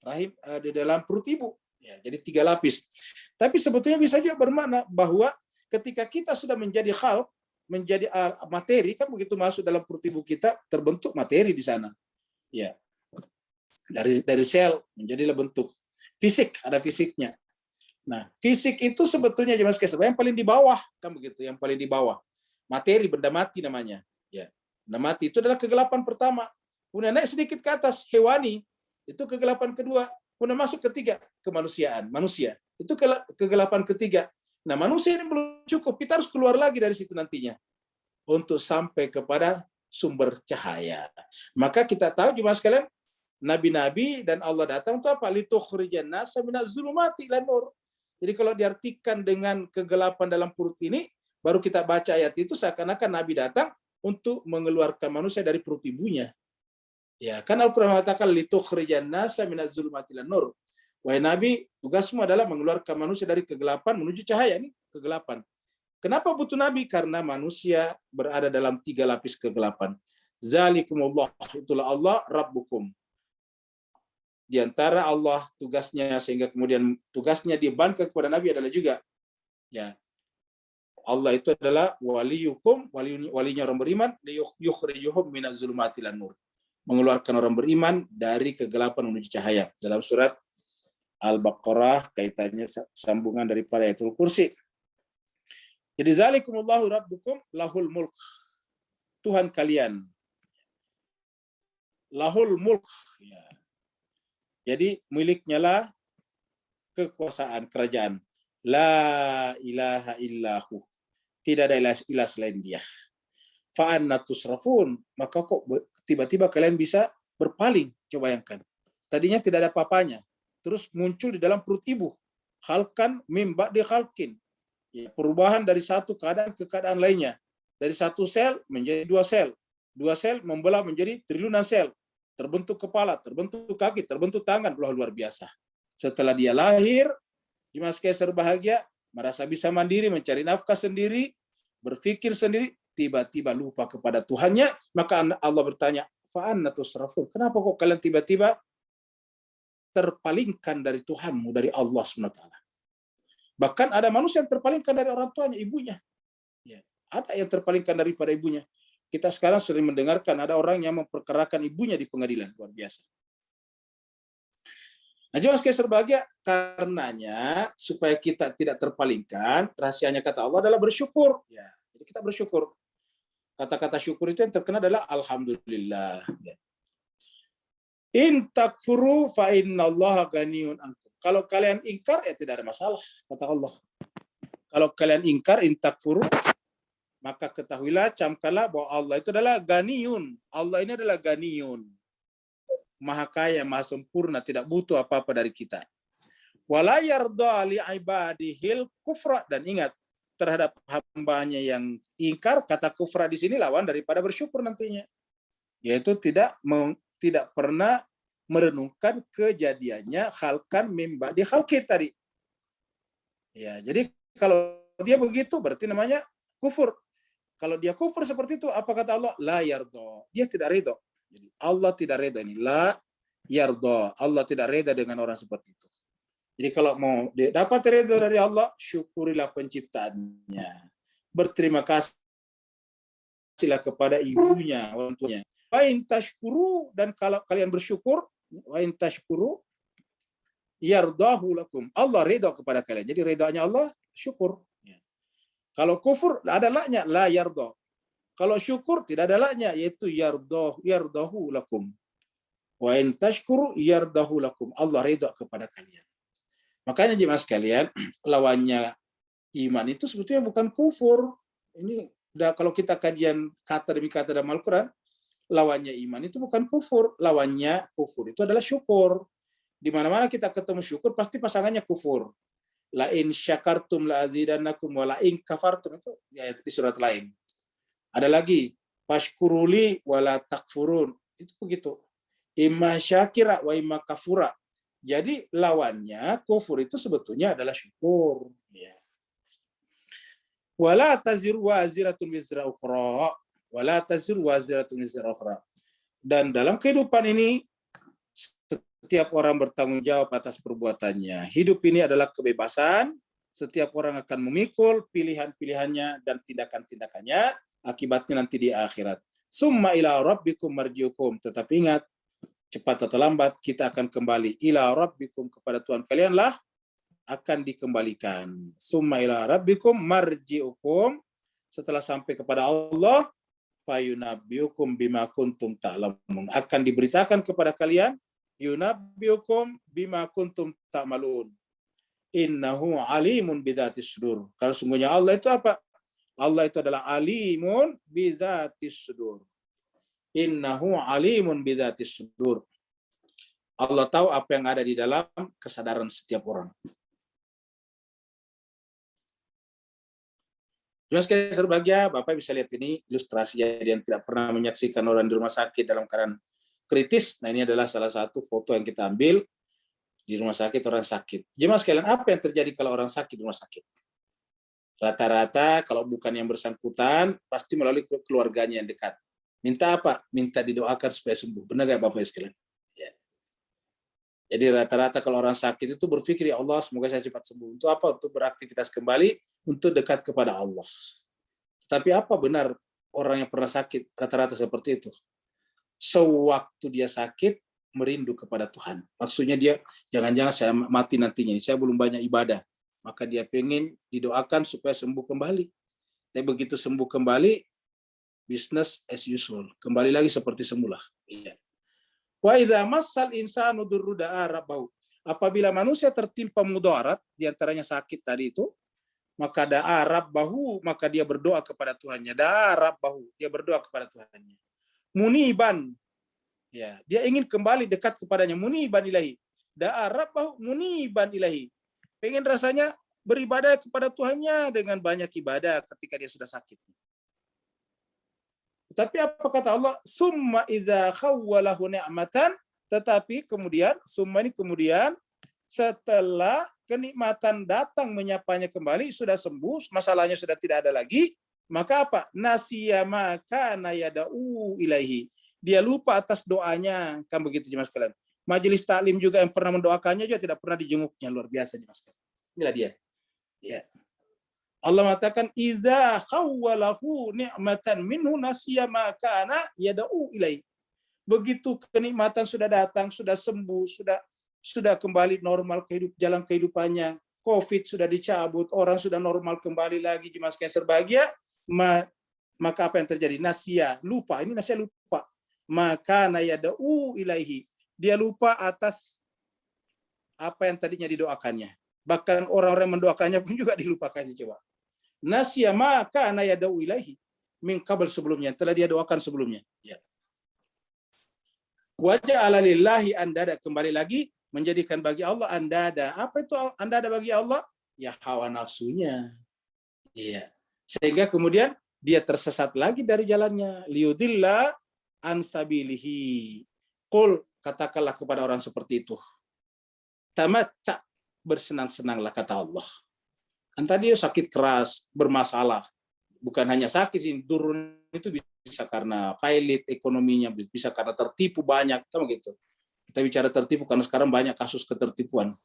rahim, di dalam perut ibu. Ya, jadi 3 lapis. Tapi sebetulnya bisa juga bermakna bahwa ketika kita sudah menjadi khalq, menjadi materi, kan begitu masuk dalam perut ibu kita terbentuk materi di sana. Ya. Dari sel menjadilah bentuk fisik, ada fisiknya. Nah, fisik itu sebetulnya jemaah sekalian yang paling di bawah, kan begitu, yang paling di bawah. Materi, benda mati namanya. Ya. Benda mati itu adalah kegelapan pertama. Kemudian naik sedikit ke atas, hewani, itu kegelapan kedua. Kemudian masuk ketiga, kemanusiaan, manusia. Itu kegelapan ketiga. Nah, manusia ini belum cukup, kita harus keluar lagi dari situ nantinya untuk sampai kepada sumber cahaya. Maka kita tahu jemaah sekalian, nabi-nabi dan Allah datang untuk apa? Litukhrijan nasa minaz zulumati ilan nur. Jadi kalau diartikan dengan kegelapan dalam perut ini, baru kita baca ayat itu seakan-akan nabi datang untuk mengeluarkan manusia dari perut ibunya. Ya, kan Al-Qur'an mengatakan litukhrijan nasa minaz zulumati ilan nur. Wahai Nabi, tugasmu adalah mengeluarkan manusia dari kegelapan menuju cahaya. Ini kegelapan. Kenapa butuh Nabi? Karena manusia berada dalam 3 lapis kegelapan. Zalikumullah, itulah Allah, Rabbukum. Di antara Allah tugasnya, sehingga kemudian tugasnya dibebankan kepada Nabi adalah juga, ya, Allah itu adalah waliyukum, walinya orang beriman, yukhrijuhum minaz zulumati ilan nur. Mengeluarkan orang beriman dari kegelapan menuju cahaya. Dalam surat Al-Baqarah, kaitannya sambungan daripada ayatul kursi. Jadi zalikumullahu rabbukum lahul mulk. Tuhan kalian. Lahul mulk. Ya. Jadi miliknya lah kekuasaan kerajaan. La ilaha illahu. Tidak ada ilah selain dia. Fa'anna tusrafun. Maka kok tiba-tiba kalian bisa berpaling, Coba bayangkan. Tadinya tidak ada papanya, terus muncul di dalam perut ibu. Khalqan mim ba'di khalqin. Ya, perubahan dari satu keadaan ke keadaan lainnya. Dari satu sel menjadi dua sel. Dua sel membelah menjadi triliunan sel. Terbentuk kepala, terbentuk kaki, terbentuk tangan. Luar biasa. Setelah dia lahir, Jemaah sekalian berbahagia, merasa bisa mandiri, mencari nafkah sendiri, berpikir sendiri, tiba-tiba lupa kepada Tuhannya, maka Allah bertanya, fa'anna tusrafun? Kenapa kok kalian tiba-tiba terpalingkan dari Tuhanmu, dari Allah SWT? Bahkan ada manusia yang terpalingkan dari orang tuanya, ibunya. Ya, ada yang terpalingkan daripada ibunya. Kita sekarang sering mendengarkan ada orang yang memperkarakan ibunya di pengadilan, luar biasa. Nah, jemaah sekalian berbahagia, karenanya supaya kita tidak terpalingkan, rahasianya kata Allah adalah bersyukur. Ya, jadi kita bersyukur. Kata-kata syukur itu yang terkena adalah alhamdulillah. Ya. In takfuru fa innallaha ghaniyun ankum. Kalau kalian ingkar ya tidak ada masalah, kata Allah. Kalau kalian ingkar in takfuru, maka ketahuilah, camkanlah bahwa Allah itu adalah ghaniyun. Allah ini adalah ghaniyun. Maha kaya, maha sempurna, tidak butuh apa-apa dari kita. Wala yarda li ibadihil kufra, dan ingat terhadap hambanya yang ingkar, kata kufra di sini lawan daripada bersyukur nantinya. Yaitu tidak pernah merenungkan kejadiannya khalqan mim ba'di khalqin tadi. Ya, jadi kalau dia begitu berarti namanya kufur. Kalau dia kufur seperti itu, apa kata Allah? La yarda. Dia tidak ridho. Jadi Allah tidak reda ini. La yarda. Allah tidak reda dengan orang seperti itu. Jadi kalau mau dapat reda dari Allah, syukurilah penciptaannya. Berterima kasihlah kepada ibunya, orang tuanya. Wa in tashkuru, dan kalau kalian bersyukur, wa in tashkuru yardahu lakum. Allah reda kepada kalian. Jadi redanya Allah, syukur. Kalau kufur ada laknya, la yarda. Kalau syukur tidak ada laknya, yaitu yardahu lakum. Wa in tashkuru yardahu lakum. Allah ridha kepada kalian. Makanya jemaah sekalian, lawannya iman itu sebetulnya bukan kufur. Ini kalau kita kajian kata demi kata dalam Al-Quran, lawannya iman itu bukan kufur. Lawannya kufur itu adalah syukur. Di mana-mana kita ketemu syukur, pasti pasangannya kufur. La in syakartum la azidannakum wa la in kafartum, itu ayat di surat lain. Ada lagi, fashkuruli wala takfurun. Itu begitu. Imma syakira wa imma kafura. Jadi lawannya kufur itu sebetulnya adalah syukur. Ya. Wala taziru waziratun wizra ukhra. Wala taziru waziratun wizra ukhra. Dan dalam kehidupan ini, setiap orang bertanggung jawab atas perbuatannya. Hidup ini adalah kebebasan. Setiap orang akan memikul pilihan-pilihannya dan tindakan-tindakannya. Akibatnya nanti di akhirat. Summa ila rabbikum marjiukum. Tetapi ingat, cepat atau lambat kita akan kembali. Ila rabbikum, kepada Tuhan kalian lah akan dikembalikan. Summa ila rabbikum marjiukum. Setelah sampai kepada Allah, fayunabbiukum bima kuntum ta'lamun. Akan diberitakan kepada kalian, yunabbiukum bima kuntum ta'malun. Innahu alimun bidatis sudur. Kalau sungguhnya Allah itu apa? Allah itu adalah alimun bizatis sudur. Innahu alimun bizatis sudur. Allah tahu apa yang ada di dalam kesadaran setiap orang. Terima kasih berbahagia, Bapak bisa lihat ini ilustrasi yang tidak pernah menyaksikan orang di rumah sakit dalam keadaan kritis. Nah, ini adalah salah satu foto yang kita ambil di rumah sakit orang sakit. Jemaah sekalian, apa yang terjadi kalau orang sakit di rumah sakit? Rata-rata kalau bukan yang bersangkutan, pasti melalui keluarganya yang dekat. Minta apa? Minta didoakan supaya sembuh. Benar nggak Bapak sekalian? Ya. Jadi rata-rata kalau orang sakit itu berpikir, ya Allah semoga saya cepat sembuh. Untuk apa? Untuk beraktivitas kembali, untuk dekat kepada Allah. Tapi apa benar orang yang pernah sakit? Rata-rata seperti itu. Sewaktu dia sakit, merindu kepada Tuhan. Maksudnya dia, jangan-jangan saya mati nantinya, saya belum banyak ibadah. Maka dia pengen didoakan supaya sembuh kembali. Tapi begitu sembuh kembali, business as usual. Kembali lagi seperti semula. Iya. Wa idza massal insanu durru da'a rabbahu. Apabila manusia tertimpa mudarat, diantaranya sakit tadi itu, maka da'a rabbahu, maka dia berdoa kepada Tuhannya. Da'a rabbahu, dia berdoa kepada Tuhannya. Muniban, Ya, dia ingin kembali dekat kepadanya, muniban ilahi. Da'a rabbahu muniban ilahi. Pengen rasanya beribadah kepada Tuhannya dengan banyak ibadah ketika dia sudah sakit. Tapi apa kata Allah? Summa idza khawwalahu ni'matan, tetapi kemudian summa ini kemudian setelah kenikmatan datang menyapanya kembali, sudah sembuh, masalahnya sudah tidak ada lagi, maka apa? Nasiya ma kana yad'u ilaihi. Dia lupa atas doanya, kan begitu jemaah sekalian. Majelis taklim juga yang pernah mendoakannya juga tidak pernah dijenguknya, luar biasa jemaah sekalian. Inilah dia. Ya. Allah mengatakan iza khawwalahu ni'matan minhu nasiya ma kana yad'u ilaihi. Begitu kenikmatan sudah datang, sudah sembuh, sudah kembali normal jalan kehidupannya, COVID sudah dicabut, orang sudah normal kembali lagi, jemaah sekalian berbahagia, maka apa yang terjadi? Nasia, lupa. Ini nasia lupa. Maka nayada'u ilaihi. Dia lupa atas apa yang tadinya didoakannya. Bahkan orang-orang yang mendoakannya pun juga dilupakannya, coba. Nasia maka nayada'u ilaihi. Min qabl sebelumnya, telah dia doakan sebelumnya. Ya. Waja'ala lillahi andada, kembali lagi menjadikan bagi Allah andada. Apa itu andada bagi Allah? Ya hawa nafsunya. Iya. Sehingga kemudian dia tersesat lagi dari jalannya. Liudillah ansabilihi. Qul, katakanlah kepada orang seperti itu. Tamatta, bersenang-senanglah kata Allah. Kan tadi sakit keras, bermasalah. Bukan hanya sakit sih, turun itu bisa karena failit ekonominya, bisa karena tertipu banyak, kan begitu. Kita bicara tertipu karena sekarang banyak kasus ketertipuan.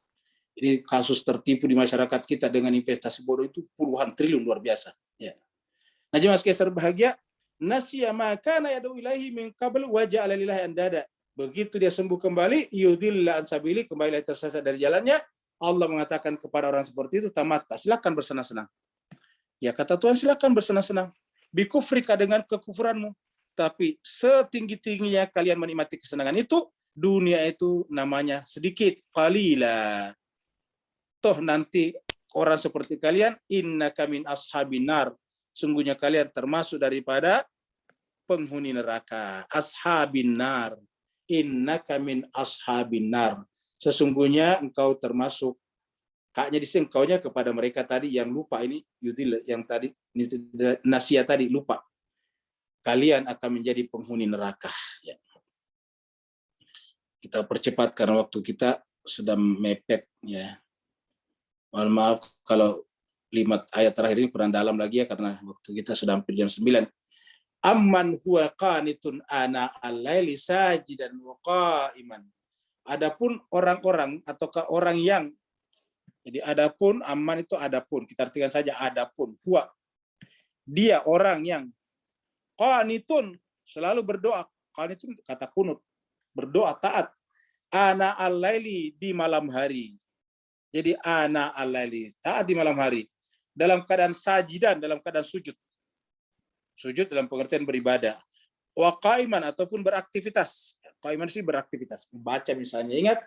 Ini kasus tertipu di masyarakat kita dengan investasi bodoh itu puluhan triliun, luar biasa. Ya. Nah, jemaah sekalian berbahagia, nasiya ma kana yad'u ilaihi min qabl wa ja'ala lillahi andada. Begitu dia sembuh kembali, yudilla ansabili, kembali tersesat dari jalannya, Allah mengatakan kepada orang seperti itu, tamatta, silakan bersenang-senang. Ya kata Tuhan, silakan bersenang-senang. Bikufrika, dengan kekufuranmu. Tapi setinggi-tingginya kalian menikmati kesenangan itu, dunia itu namanya sedikit. Qalila. Toh nanti orang seperti kalian, innaka min ashabin nar. Sungguhnya kalian termasuk daripada penghuni neraka. Ashabin nar. Innaka min ashabin nar. Sesungguhnya engkau termasuk, kaknya disini engkaunya kepada mereka tadi yang lupa, ini yudil yang tadi nasia tadi lupa. Kalian akan menjadi penghuni neraka. Ya. Kita percepat karena waktu kita sudah mepet, ya. Mohon maaf kalau 5 ayat terakhir ini kurang dalam lagi ya, karena waktu kita sudah hampir jam 9. Amman huwa qanitun ana al-laili sajidan wa qa'iman. Adapun orang-orang ataukah orang yang, jadi adapun, aman itu adapun, kita artikan saja adapun, huwa, dia orang yang qanitun, selalu berdoa. Qanitun kata kunut, berdoa taat. Ana al-laili, di malam hari. Jadi ana al-laili, taat di malam hari. Dalam keadaan sajidan, dalam keadaan sujud. Sujud dalam pengertian beribadah. Wa qaiman, ataupun beraktivitas. Qaiman sih beraktivitas, membaca misalnya. Ingat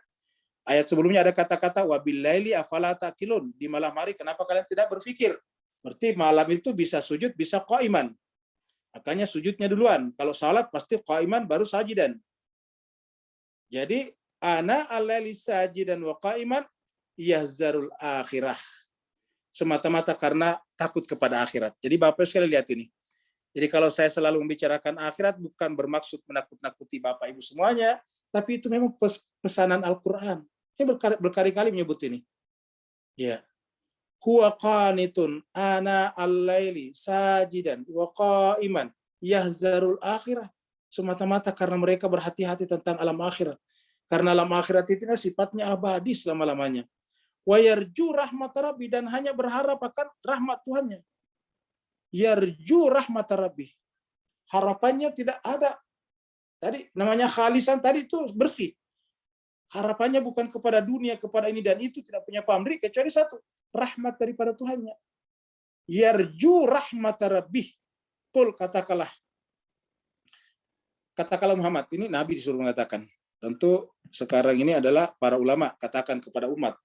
ayat sebelumnya ada kata-kata wabillaili afala taqilun, di malam hari kenapa kalian tidak berpikir? Berarti malam itu bisa sujud, bisa qaiman. Makanya sujudnya duluan. Kalau salat pasti qaiman baru sajidan. Jadi ana al-laili sajidan wa qaiman yahzarul akhirah. Semata-mata karena takut kepada akhirat. Jadi Bapak sekali lihat ini. Jadi kalau saya selalu membicarakan akhirat bukan bermaksud menakut-nakuti Bapak Ibu semuanya, tapi itu memang pesanan Al-Quran. Ini berkali-kali menyebut ini. Ya. Huwa qanitun ana al-laili sajidan wa qa'iman yahzarul akhirah. Semata-mata karena mereka berhati-hati tentang alam akhirat. Karena alam akhirat itu sifatnya abadi selama-lamanya. Wa yarju rahmat Rabbi, dan hanya berharap akan rahmat Tuhannya. Yarju rahmat Rabbi. Harapannya tidak ada. Tadi namanya khalisan, tadi itu bersih. Harapannya bukan kepada dunia, kepada ini dan itu, tidak punya pamrih kecuali satu, rahmat daripada Tuhannya. Yarju rahmat Rabbi. Qul, katakanlah Muhammad, ini Nabi disuruh mengatakan. Tentu sekarang ini adalah para ulama, katakan kepada umat.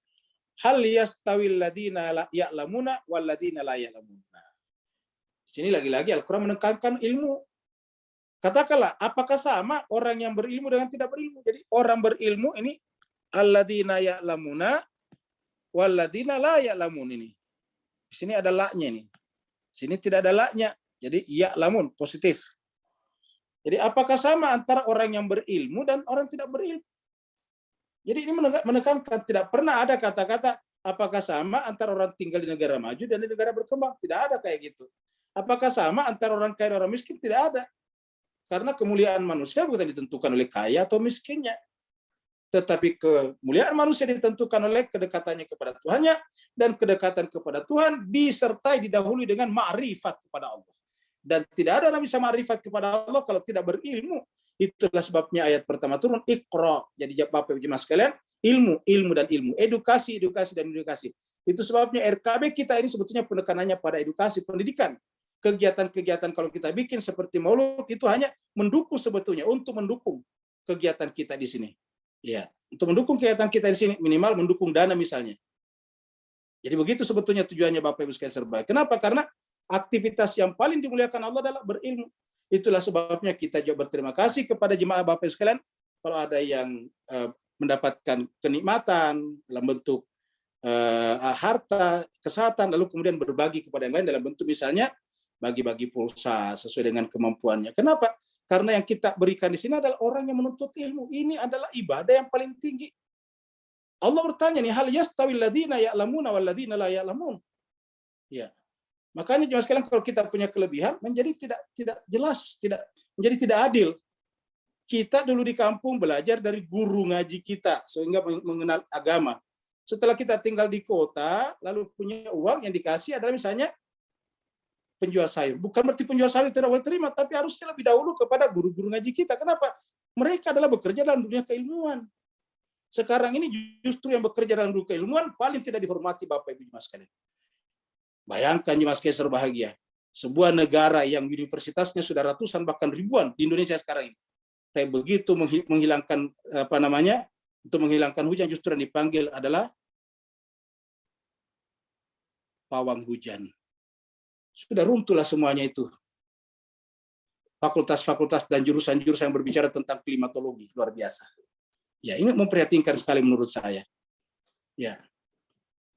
Hal yastawil ladina ya'lamuna wal ladina la ya'lamuna. Di sini lagi-lagi Al-Quran menekankan ilmu. Katakanlah, apakah sama orang yang berilmu dengan tidak berilmu? Jadi orang berilmu ini alladzina ya'lamuna walladzina la ya'lamun ini. Di sini ada la-nya ini. Di sini tidak ada la-nya. Jadi ya'lamun, positif. Jadi apakah sama antara orang yang berilmu dan orang tidak berilmu? Jadi ini menekankan tidak pernah ada kata-kata apakah sama antara orang tinggal di negara maju dan di negara berkembang. Tidak ada kayak gitu. Apakah sama antara orang kaya dan orang miskin? Tidak ada. Karena kemuliaan manusia bukan ditentukan oleh kaya atau miskinnya. Tetapi kemuliaan manusia ditentukan oleh kedekatannya kepada Tuhannya, dan kedekatan kepada Tuhan disertai didahului dengan ma'rifat kepada Allah. Dan tidak ada orang bisa ma'rifat kepada Allah kalau tidak berilmu. Itulah sebabnya ayat pertama turun, Iqra. Jadi Bapak Ibu Jemaah sekalian, ilmu dan ilmu, edukasi dan edukasi. Itu sebabnya RKB kita ini sebetulnya penekanannya pada edukasi, pendidikan. Kegiatan-kegiatan kalau kita bikin seperti Maulud itu hanya mendukung, sebetulnya untuk mendukung kegiatan kita di sini. Ya, untuk mendukung kegiatan kita di sini minimal mendukung dana misalnya. Jadi begitu sebetulnya tujuannya Bapak Ibu sekalian serba. Kenapa? Karena aktivitas yang paling dimuliakan Allah adalah berilmu. Itulah sebabnya kita juga berterima kasih kepada jemaah Bapak Ibu sekalian kalau ada yang mendapatkan kenikmatan dalam bentuk harta, kesehatan, lalu kemudian berbagi kepada yang lain dalam bentuk misalnya bagi-bagi pulsa sesuai dengan kemampuannya. Kenapa? Karena yang kita berikan di sini adalah orang yang menuntut ilmu. Ini adalah ibadah yang paling tinggi. Allah bertanya nih, hal yastawil ladzina ya'lamuna wal ladzina la ya'lamun. Ya. Makanya jemaah sekalian kalau kita punya kelebihan menjadi tidak jelas, menjadi tidak adil. Kita dulu di kampung belajar dari guru ngaji kita sehingga mengenal agama. Setelah kita tinggal di kota, lalu punya uang yang dikasih adalah misalnya penjual sayur. Bukan berarti penjual sayur tidak boleh terima, tapi harusnya lebih dahulu kepada guru-guru ngaji kita. Kenapa? Mereka adalah bekerja dalam dunia keilmuan. Sekarang ini justru yang bekerja dalam dunia keilmuan paling tidak dihormati Bapak Ibu Jemaah sekalian. Bayangkan Jemaah sekalian berbahagia, sebuah negara yang universitasnya sudah ratusan bahkan ribuan di Indonesia sekarang ini. Tapi begitu menghilangkan untuk menghilangkan hujan justru yang dipanggil adalah pawang hujan. Sudah runtuhlah semuanya itu. Fakultas-fakultas dan jurusan-jurusan yang berbicara tentang klimatologi luar biasa. Ya, ini memprihatinkan sekali menurut saya. Ya.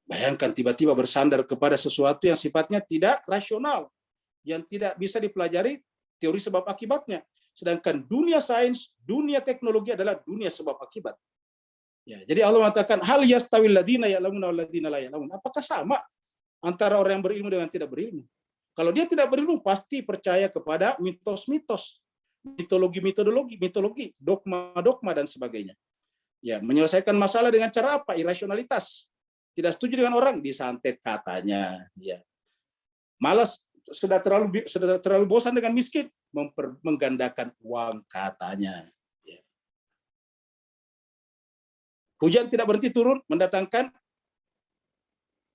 Bayangkan tiba-tiba bersandar kepada sesuatu yang sifatnya tidak rasional, yang tidak bisa dipelajari teori sebab akibatnya. Sedangkan dunia sains, dunia teknologi adalah dunia sebab akibat. Ya, jadi Allah mengatakan hal yastawil ladzina ya'lamuna wal ladzina la ya'lamun. Apakah sama antara orang yang berilmu dengan tidak berilmu? Kalau dia tidak berilmu, pasti percaya kepada mitos-mitos, mitologi, dogma-dogma, dan sebagainya. Ya, menyelesaikan masalah dengan cara apa? Irasionalitas. Tidak setuju dengan orang, disantet katanya. Ya. Malas, sudah terlalu bosan dengan miskin, menggandakan uang katanya. Ya. Hujan tidak berhenti turun, mendatangkan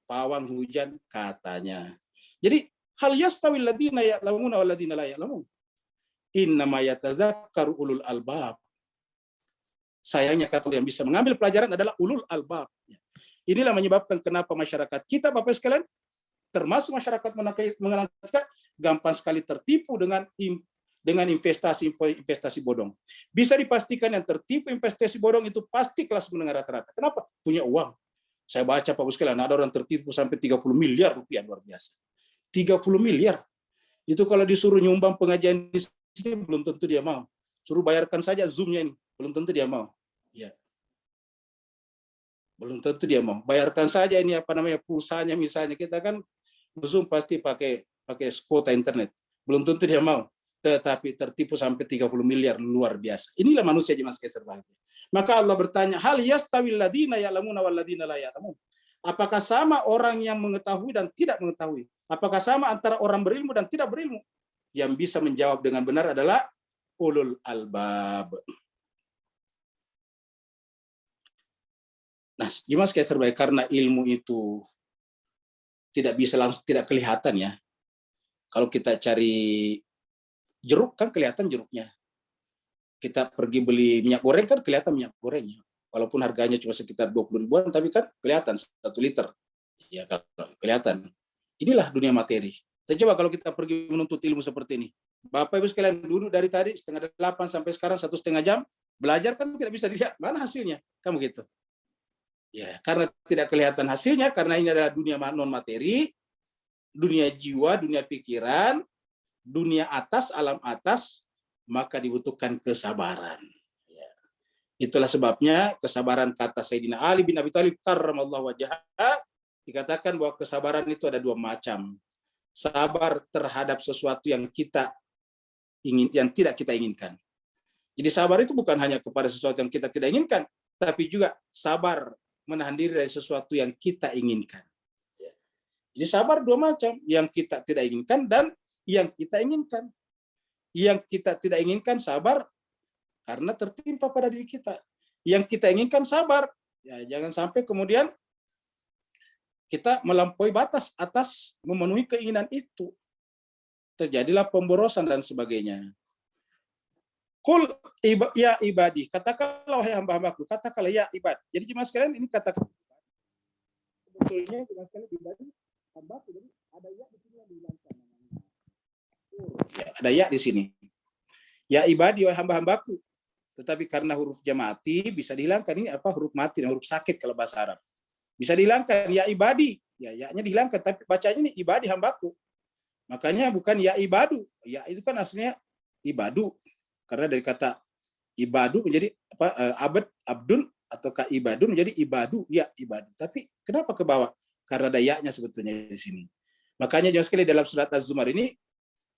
pawang hujan katanya. Jadi, hal yastawil ladzina ya'lamuna wal ladzina la ya'lamun. Innama yatadzakkaru ulul albab. Sayangnya kata yang bisa mengambil pelajaran adalah ulul albab. Inilah menyebabkan kenapa masyarakat kita Bapak sekalian, termasuk masyarakat menengah kita, gampang sekali tertipu dengan investasi bodong. Bisa dipastikan yang tertipu investasi bodong itu pasti kelas menengah rata-rata. Kenapa? Punya uang. Saya baca Bapak sekalian, ada orang tertipu sampai 30 miliar rupiah, luar biasa. 30 miliar. Itu kalau disuruh nyumbang pengajian di sini belum tentu dia mau. Suruh bayarkan saja Zoom-nya ini, belum tentu dia mau. Ya. Belum tentu dia mau. Bayarkan saja ini pulsanya misalnya, kita kan Zoom pasti pakai kuota internet. Belum tentu dia mau. Tetapi tertipu sampai 30 miliar, luar biasa. Inilah manusia Jemaah sekalian berbahagia. Maka Allah bertanya, hal yastawil ladzina ya'lamuna wal ladzina la ya'lamun. Apakah sama orang yang mengetahui dan tidak mengetahui? Apakah sama antara orang berilmu dan tidak berilmu? Yang bisa menjawab dengan benar adalah ulul albab. Nah, Jemaah sekalian terbaik, karena ilmu itu tidak bisa langsung, tidak kelihatan ya. Kalau kita cari jeruk kan kelihatan jeruknya. Kita pergi beli minyak goreng kan kelihatan minyak gorengnya. Walaupun harganya cuma sekitar 20 ribuan, tapi kan kelihatan 1 liter. Ya, kelihatan. Inilah dunia materi. Tapi coba kalau kita pergi menuntut ilmu seperti ini, Bapak Ibu sekalian duduk dari tadi 7:30 sampai sekarang 1,5 jam, belajar kan tidak bisa dilihat mana hasilnya, kamu gitu. Ya, karena tidak kelihatan hasilnya, karena ini adalah dunia non materi, dunia jiwa, dunia pikiran, dunia atas, alam atas, maka dibutuhkan kesabaran. Ya. Itulah sebabnya kesabaran, kata Sayyidina Ali bin Abi Thalib karramallahu wajhah, dikatakan bahwa kesabaran itu ada 2 macam. Sabar terhadap sesuatu yang kita ingin, yang tidak kita inginkan. Jadi sabar itu bukan hanya kepada sesuatu yang kita tidak inginkan, tapi juga sabar menahan diri dari sesuatu yang kita inginkan. Jadi sabar 2 macam, yang kita tidak inginkan dan yang kita inginkan. Yang kita tidak inginkan sabar karena tertimpa pada diri kita. Yang kita inginkan sabar, ya jangan sampai kemudian kita melampaui batas atas memenuhi keinginan itu. Terjadilah pemborosan dan sebagainya. Qul ya ibadi, katakanlah wahai hamba-hambaku, katakanlah ya ibad. Jadi jemaah sekalian ini katakan sebetulnya jemaah sekalian ibadi hambaku, jadi ada ya di sini yang dihilangkan namanya. Ya, ada ya di sini. Ya ibadi wahai hamba-hambaku. Tetapi karena hurufnya mati bisa dihilangkan, ini apa, huruf mati dan huruf sakit kalau bahasa Arab. Bisa dihilangkan ya ibadi, ya ya-nya dihilangkan, tapi bacanya ini ibadi hambaku. Makanya bukan ya ibadu. Ya itu kan aslinya ibadu. Karena dari kata ibadu menjadi apa, abdun ataukah ibadu menjadi ibadu, ya ibadu. Tapi kenapa ke bawah? Karena ada ya-nya sebetulnya di sini. Makanya jangan sekali dalam surat Az-Zumar ini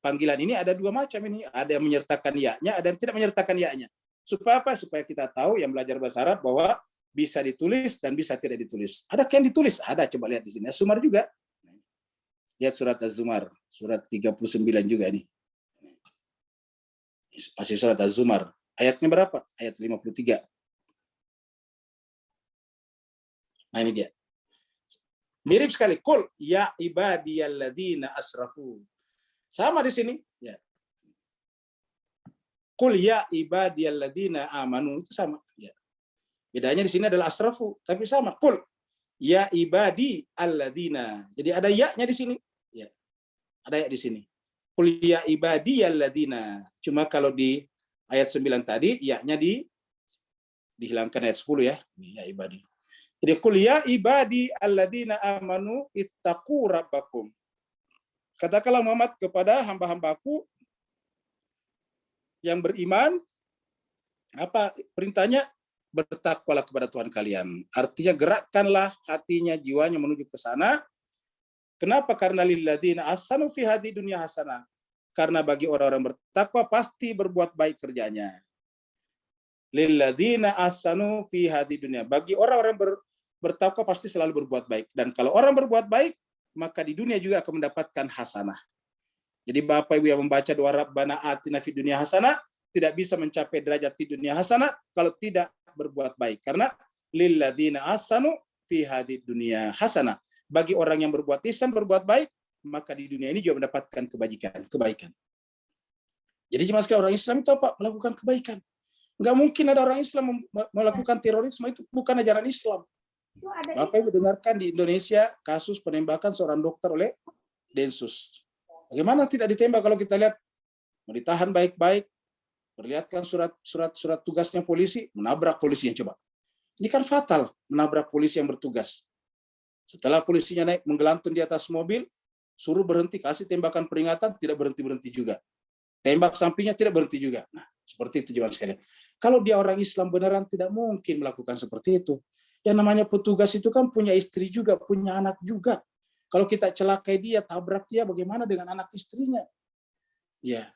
panggilan ini ada 2 macam ini. Ada yang menyertakan ya-nya, ada yang tidak menyertakan ya-nya. Supaya apa? Supaya kita tahu yang belajar bahasa Arab bahwa bisa ditulis dan bisa tidak ditulis. Ada yang ditulis? Ada, coba lihat di sini. Az-Zumar juga. Lihat surat Az-Zumar, surat 39 juga nih. Masih surat Az-Zumar. Ayatnya berapa? Ayat 53. Nah ini dia. Mirip sekali. Qul ya ibadiyalladzina asrafu. Sama di sini. Ya. Qul ya ibadiyalladzina amanu, itu sama. Ya. Bedanya di sini adalah asrafu, tapi sama. Qul ya ibadi alladzina. Jadi ada ya-nya di sini. Ya. Ada ya di sini. Qul ya ibadiyalladzina. Cuma kalau di ayat 9 tadi ya-nya dihilangkan ayat 10 ya. Ya ibadi. Jadi qul ya ibadi alladzina amanu ittaqu rabbakum. Katakanlah Muhammad kepada hamba-hambaku yang beriman, apa perintahnya? Bertakwalah kepada Tuhan kalian. Artinya gerakkanlah hatinya, jiwanya menuju ke sana. Kenapa? Karena lilladzina ahsanu fi hadhi dunya hasanah. Karena bagi orang-orang bertakwa pasti berbuat baik kerjanya. Lilladzina ahsanu fi hadhi dunya. Bagi orang-orang bertakwa pasti selalu berbuat baik. Dan kalau orang berbuat baik, maka di dunia juga akan mendapatkan hasanah. Jadi Bapak Ibu yang membaca doa Rabbana atina fid dunya hasanah tidak bisa mencapai derajat di dunia hasanah kalau tidak berbuat baik. Karena lilladzina ahsanu fi hadhi dunya hasanah. Bagi orang yang berbuat ihsan, berbuat baik, maka di dunia ini juga mendapatkan kebaikan. Jadi jemaah sekalian, orang Islam itu apa? Melakukan kebaikan. Enggak mungkin ada orang Islam melakukan terorisme, itu bukan ajaran Islam. Bapak Ibu dengarkan di Indonesia kasus penembakan seorang dokter oleh Densus. Bagaimana tidak ditembak kalau kita lihat mau ditahan baik-baik, perlihatkan surat tugasnya polisi, menabrak polisi yang coba. Ini kan fatal, menabrak polisi yang bertugas. Setelah polisinya naik menggelantun di atas mobil, suruh berhenti, kasih tembakan peringatan, tidak berhenti-berhenti juga. Tembak sampingnya tidak berhenti juga. Nah, seperti itu jemaah sekalian. Kalau dia orang Islam beneran tidak mungkin melakukan seperti itu. Yang namanya petugas itu kan punya istri juga, punya anak juga. Kalau kita celakai dia, tabrak dia, bagaimana dengan anak istrinya? Ya.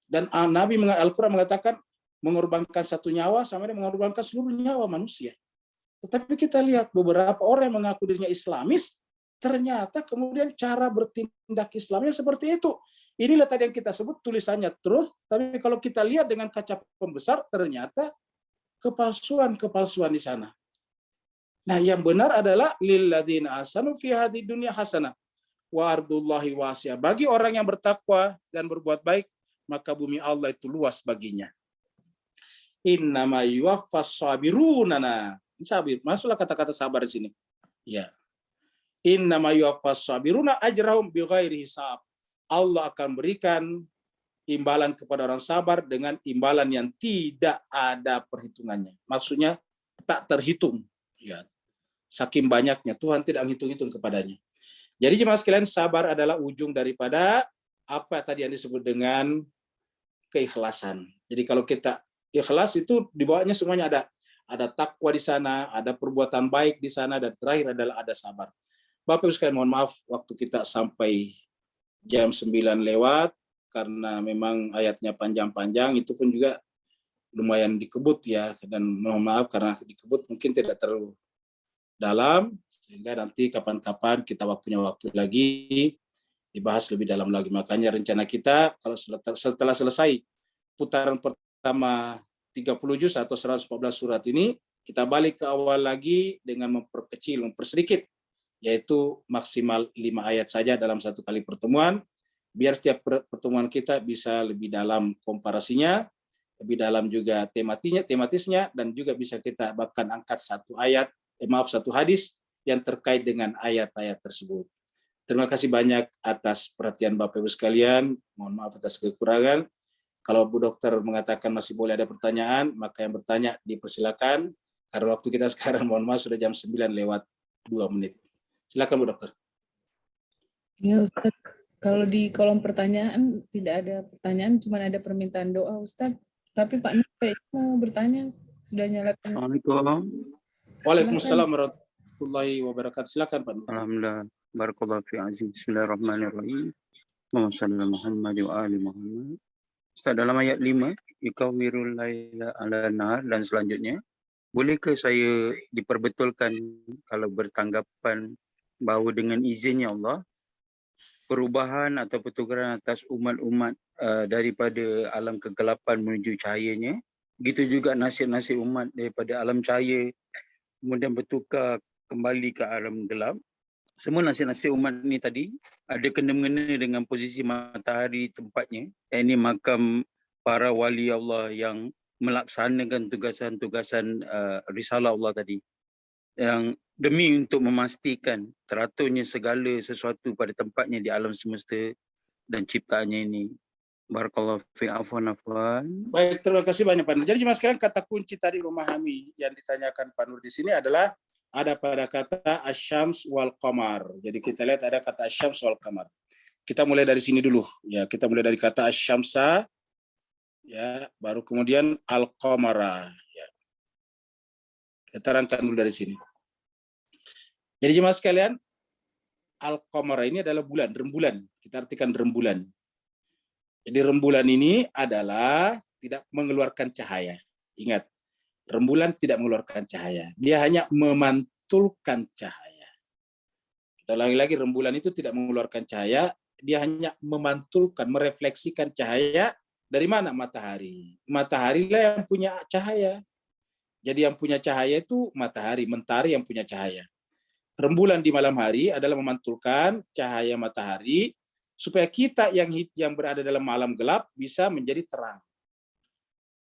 Dan Nabi Al-Quran mengatakan mengorbankan satu nyawa sama dengan mengorbankan seluruh nyawa manusia. Tetapi kita lihat beberapa orang yang mengaku dirinya Islamis, ternyata kemudian cara bertindak Islamnya seperti itu. Inilah tadi yang kita sebut tulisannya terus, tapi kalau kita lihat dengan kaca pembesar, ternyata kepalsuan di sana. Nah, yang benar adalah lilladzina ahsanu fi hadhihi dunya hasanah wa ardullahi wasi'ah. Bagi orang yang bertakwa dan berbuat baik, maka bumi Allah itu luas baginya. Innama yuwaffas sabiruna. Sabir, masuklah kata-kata sabar di sini. Ya. Innama yuwaffas sabiruna ajrahum bighairi hisab. Allah akan berikan imbalan kepada orang sabar dengan imbalan yang tidak ada perhitungannya. Maksudnya tak terhitung. Ya. Saking banyaknya, Tuhan tidak menghitung-hitung kepadanya. Jadi jemaah sekalian, sabar adalah ujung daripada apa tadi yang disebut dengan keikhlasan. Jadi kalau kita ikhlas itu di bawahnya semuanya ada takwa di sana, ada perbuatan baik di sana, dan terakhir adalah ada sabar. Bapak Ibu sekalian, mohon maaf waktu kita sampai jam 9 lewat, karena memang ayatnya panjang-panjang, itu pun juga lumayan dikebut ya, dan mohon maaf karena dikebut mungkin tidak terlalu dalam, sehingga nanti kapan-kapan kita waktu lagi dibahas lebih dalam lagi. Makanya rencana kita kalau setelah selesai putaran pertama 30 juz atau 114 surat ini, kita balik ke awal lagi dengan memperkecil, mempersedikit, yaitu maksimal 5 ayat saja dalam satu kali pertemuan, biar setiap pertemuan kita bisa lebih dalam komparasinya, lebih dalam juga tematisnya, dan juga bisa kita bahkan angkat satu hadis yang terkait dengan ayat-ayat tersebut. Terima kasih banyak atas perhatian Bapak Ibu sekalian. Mohon maaf atas kekurangan. Kalau Bu Dokter mengatakan masih boleh ada pertanyaan, maka yang bertanya dipersilakan. Karena waktu kita sekarang, mohon maaf, sudah jam 9 lewat 2 menit. Silakan Bu Dokter. Ya Ustaz, kalau di kolom pertanyaan tidak ada pertanyaan, cuma ada permintaan doa Ustaz. Tapi Pak Nur mau bertanya, sudah nyalakan. Assalamualaikum. Waalaikumsalam warahmatullahi wabarakatuh. Silakan Pak Nur. Alhamdulillah. Barakallahu fi azim. Bismillahirrahmanirrahim. Muhammad wa ali Muhammad. Ustaz, dalam ayat 5, yukawwirul laila ala nahar dan selanjutnya, bolehkah saya diperbetulkan kalau bertanggapan bahawa dengan izinnya Allah, perubahan atau pertukaran atas umat-umat daripada alam kegelapan menuju cahayanya, begitu juga nasib-nasib umat daripada alam cahaya kemudian bertukar kembali ke alam gelap. Semua nasib-nasib umat ni tadi ada kena-mengena dengan posisi matahari tempatnya. Ini makam para wali Allah yang melaksanakan tugasan-tugasan risalah Allah tadi. Yang demi untuk memastikan teraturnya segala sesuatu pada tempatnya di alam semesta dan ciptaannya ini. Barakallahu fi afwan. Baik, terima kasih banyak Pak Nur. Jadi cuma sekarang kata kunci tadi memahami yang ditanyakan Pak Nur di sini adalah ada pada kata asyams wal qamar. Jadi kita lihat ada kata asyams wal qamar. Kita mulai dari sini dulu ya. Kita mulai dari kata asyamsa ya, baru kemudian al qamara ya. Kita rangkai dulu dari sini. Jadi jemaah sekalian, al qamara ini adalah bulan, rembulan. Kita artikan rembulan. Jadi rembulan ini adalah tidak mengeluarkan cahaya. Ingat, rembulan tidak mengeluarkan cahaya. Dia hanya memantulkan cahaya. Kita ulangi lagi, rembulan itu tidak mengeluarkan cahaya. Dia hanya memantulkan, merefleksikan cahaya dari mana? Matahari. Matahari lah yang punya cahaya. Jadi yang punya cahaya itu matahari, mentari yang punya cahaya. Rembulan di malam hari adalah memantulkan cahaya matahari supaya kita yang berada dalam malam gelap bisa menjadi terang.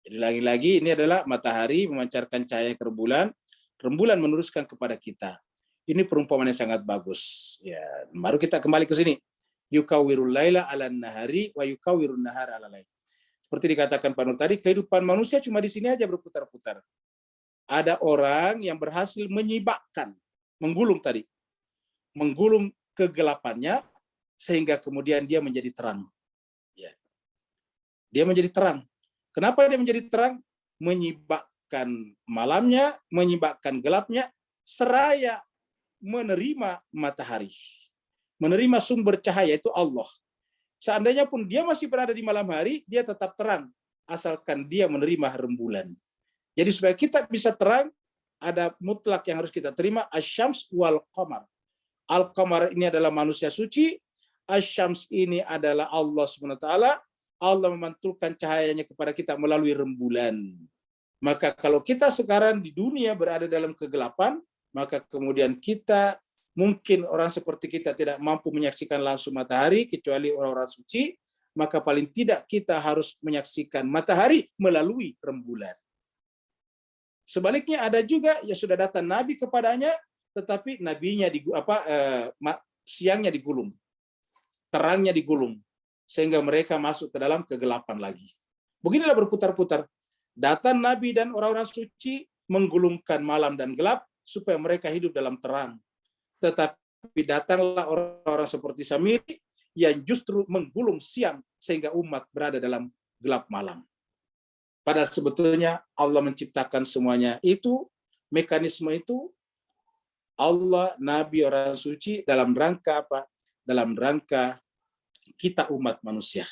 Jadi lagi-lagi ini adalah matahari memancarkan cahaya ke rembulan, rembulan meneruskan kepada kita. Ini perumpamaan yang sangat bagus. Ya, baru kita kembali ke sini. Yukawwirul laila 'alan nahari wa yukawwirun nahara 'alal lail. Seperti dikatakan Pak Nur tadi, kehidupan manusia cuma di sini aja berputar-putar. Ada orang yang berhasil menyibakkan, menggulung tadi. Menggulung kegelapannya sehingga kemudian dia menjadi terang. Ya. Dia menjadi terang. Kenapa dia menjadi terang? Menyibakkan malamnya, menyibakkan gelapnya, seraya menerima matahari. Menerima sumber cahaya itu Allah. Seandainya pun dia masih berada di malam hari, dia tetap terang. Asalkan dia menerima rembulan. Jadi supaya kita bisa terang, ada mutlak yang harus kita terima, asyams wal qamar. Al-qamar ini adalah manusia suci, asyams ini adalah Allah SWT. Allah memantulkan cahayanya kepada kita melalui rembulan. Maka kalau kita sekarang di dunia berada dalam kegelapan, maka kemudian kita, mungkin orang seperti kita tidak mampu menyaksikan langsung matahari, kecuali orang-orang suci, maka paling tidak kita harus menyaksikan matahari melalui rembulan. Sebaliknya ada juga yang sudah datang Nabi kepadanya, tetapi nabinya siangnya digulung, terangnya digulung, sehingga mereka masuk ke dalam kegelapan lagi. Beginilah berputar-putar. Datang Nabi dan orang-orang suci menggulungkan malam dan gelap supaya mereka hidup dalam terang. Tetapi datanglah orang-orang seperti Samiri yang justru menggulung siang sehingga umat berada dalam gelap malam. Padahal sebetulnya Allah menciptakan semuanya itu, mekanisme itu, Allah, Nabi, orang suci dalam rangka apa? Dalam rangka kita umat manusia.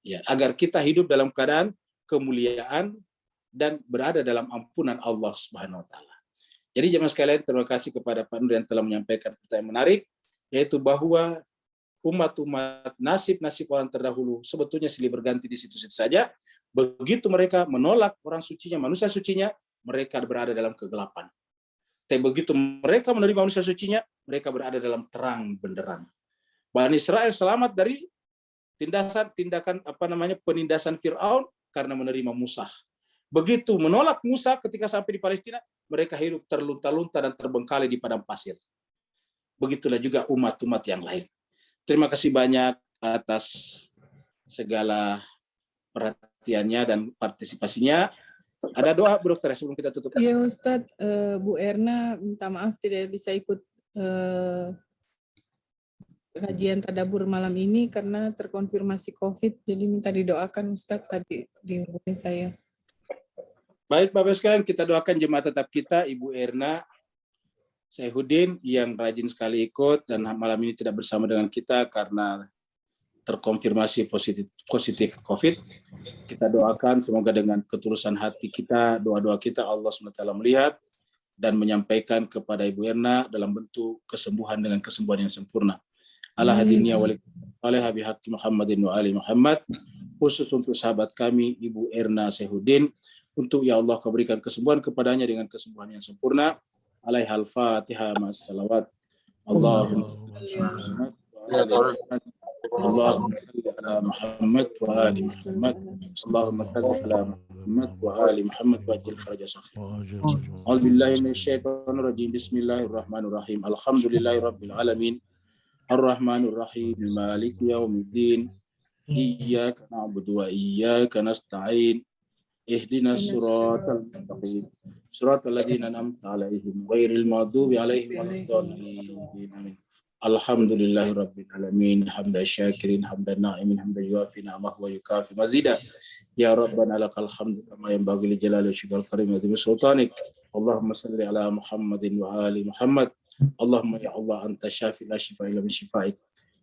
Ya, agar kita hidup dalam keadaan kemuliaan dan berada dalam ampunan Allah Subhanahu wa taala. Jadi jemaah sekalian, terima kasih kepada Pak Nur yang telah menyampaikan pertanyaan menarik, yaitu bahwa umat-umat nasib-nasib orang terdahulu sebetulnya silih berganti di situ-situ saja. Begitu mereka menolak orang sucinya, manusia sucinya, mereka berada dalam kegelapan. Tapi begitu mereka menerima manusia sucinya, mereka berada dalam terang benderang. Bani Israel selamat dari tindakan penindasan Fir'aun karena menerima Musa. Begitu menolak Musa ketika sampai di Palestina, mereka hidup terlunta-lunta dan terbengkalai di padang pasir. Begitulah juga umat-umat yang lain. Terima kasih banyak atas segala perhatiannya dan partisipasinya. Ada doa, Bu Dokter, sebelum kita tutup? Iya Ustadz, Bu Erna minta maaf tidak bisa ikut kajian tadabbur malam ini karena terkonfirmasi COVID, jadi minta didoakan Ustadz, tadi dihubungin saya. Baik Bapak sekalian, kita doakan jemaat tetap kita, Ibu Erna Saihuddin yang rajin sekali ikut dan malam ini tidak bersama dengan kita karena terkonfirmasi positif COVID. Kita doakan semoga dengan ketulusan hati kita, doa-doa kita, Allah SWT melihat dan menyampaikan kepada Ibu Erna dalam bentuk kesembuhan dengan kesembuhan yang sempurna. Ala hadiniya wa bihaqi Muhammadin wa ali Muhammad, khusus untuk sahabat kami Ibu Erna Saihuddin, untuk ya Allah kau berikan kesembuhan kepadanya dengan kesembuhan yang sempurna. Alaihal Fatihah ma'as salawat. Allahumma salli ala Muhammad wa ali Muhammad. Allahumma salli ala Muhammad wa ali Muhammad wa ajil faraja sahih. A'udzubillahi minasyaitonir rajim. Bismillahirrahmanirrahim. Alhamdulillahi rabbil alamin. Ar-Rahmanir Rahim. Maliki yaumiddin. Iyyaka na'budu wa iyyaka nasta'in. Ihdinas siratal mustaqim. Siratal ladzina an'amta 'alaihim ghairil maghdubi 'alaihim waladdallin. Amin. Alhamdulillahi rabbil alamin. Hamdan syakirin, hamdan na'imin, hamdan yuafi ni'amahu wa yukafi mazida. Ya Rabbana lakal hamdu kama yanbaghi li jalali wajhikal karim wa sultanik. Allahumma salli ala Muhammadin wa ali Muhammad. Allahumma ya Allah anta syafi la shifa illa min syifaik.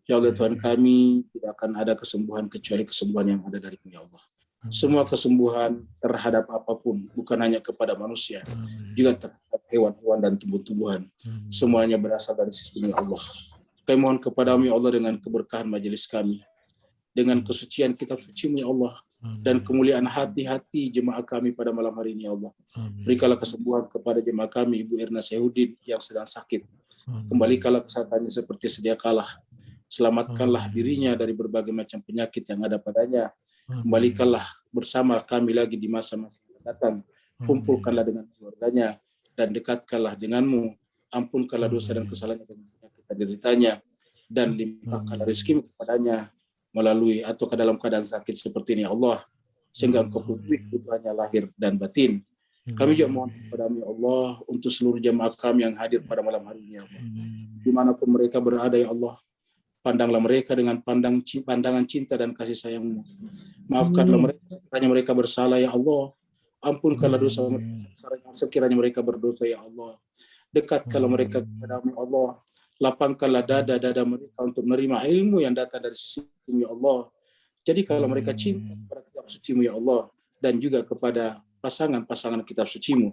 Ya Allah Tuhan kami, tidak akan ada kesembuhan kecuali kesembuhan yang ada dari-Mu ya Allah. Semua kesembuhan terhadap apapun, bukan hanya kepada manusia, juga terhadap hewan-hewan dan tumbuh-tumbuhan. Semuanya berasal dari sisi Allah. Kami mohon kepada-Mu ya Allah dengan keberkahan majelis kami, dengan kesucian kitab suci-Mu ya Allah, dan kemuliaan hati-hati jemaah kami pada malam hari ini ya Allah. Berikanlah kesembuhan kepada jemaah kami Ibu Erna Saihuddin yang sedang sakit. Kembalikanlah kesehatannya seperti sedia kala. Selamatkanlah dirinya dari berbagai macam penyakit yang ada padanya. Kembalikanlah bersama kami lagi di masa-masa yang datang. Kumpulkanlah dengan keluarganya dan dekatkanlah dengan-Mu. Ampunkanlah dosa dan kesalahan yang kita deritanya dan limpahkanlah rezeki kepadanya melalui atau ke dalam keadaan sakit seperti ini ya Allah, sehingga Engkau penuhi kebutuhannya lahir dan batin. Kami juga mohon kepada-Mu ya Allah untuk seluruh jemaah kami yang hadir pada malam hari ini ya Allah. Dimanapun mereka berada ya Allah, pandanglah mereka dengan pandangan cinta dan kasih sayang-Mu. Maafkanlah mereka sekiranya mereka bersalah ya Allah. Ampunkanlah dosa mereka sekiranya mereka berdosa ya Allah. Dekatkanlah mereka kepada-Mu ya Allah. Lapangkanlah dada-dada mereka untuk menerima ilmu yang datang dari sisi-Mu ya Allah. Jadi kalau mereka cinta kepada kitab suci-Mu ya Allah, dan juga kepada pasangan-pasangan kitab suci-Mu.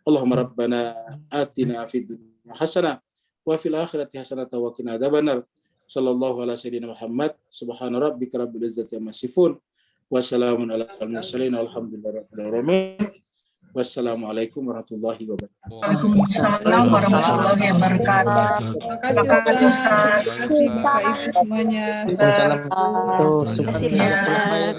Allahumma rabbana atina fid dunya hasanah wa fil akhirati hasanah wa qina adzabannar. Sallallahu ala sayyidina Muhammad. Subhana rabbika rabbil izzati amma yasifun. Wassalamun ala al-mursalin. Alhamdulillahirabbil alamin. Wassalamualaikum warahmatullahi wabarakatuh. Waalaikumsalam warahmatullahi wabarakatuh. Terima kasih Ustaz. Terima kasih Bapak Ibu semuanya. Terima kasih Pak Ustaz.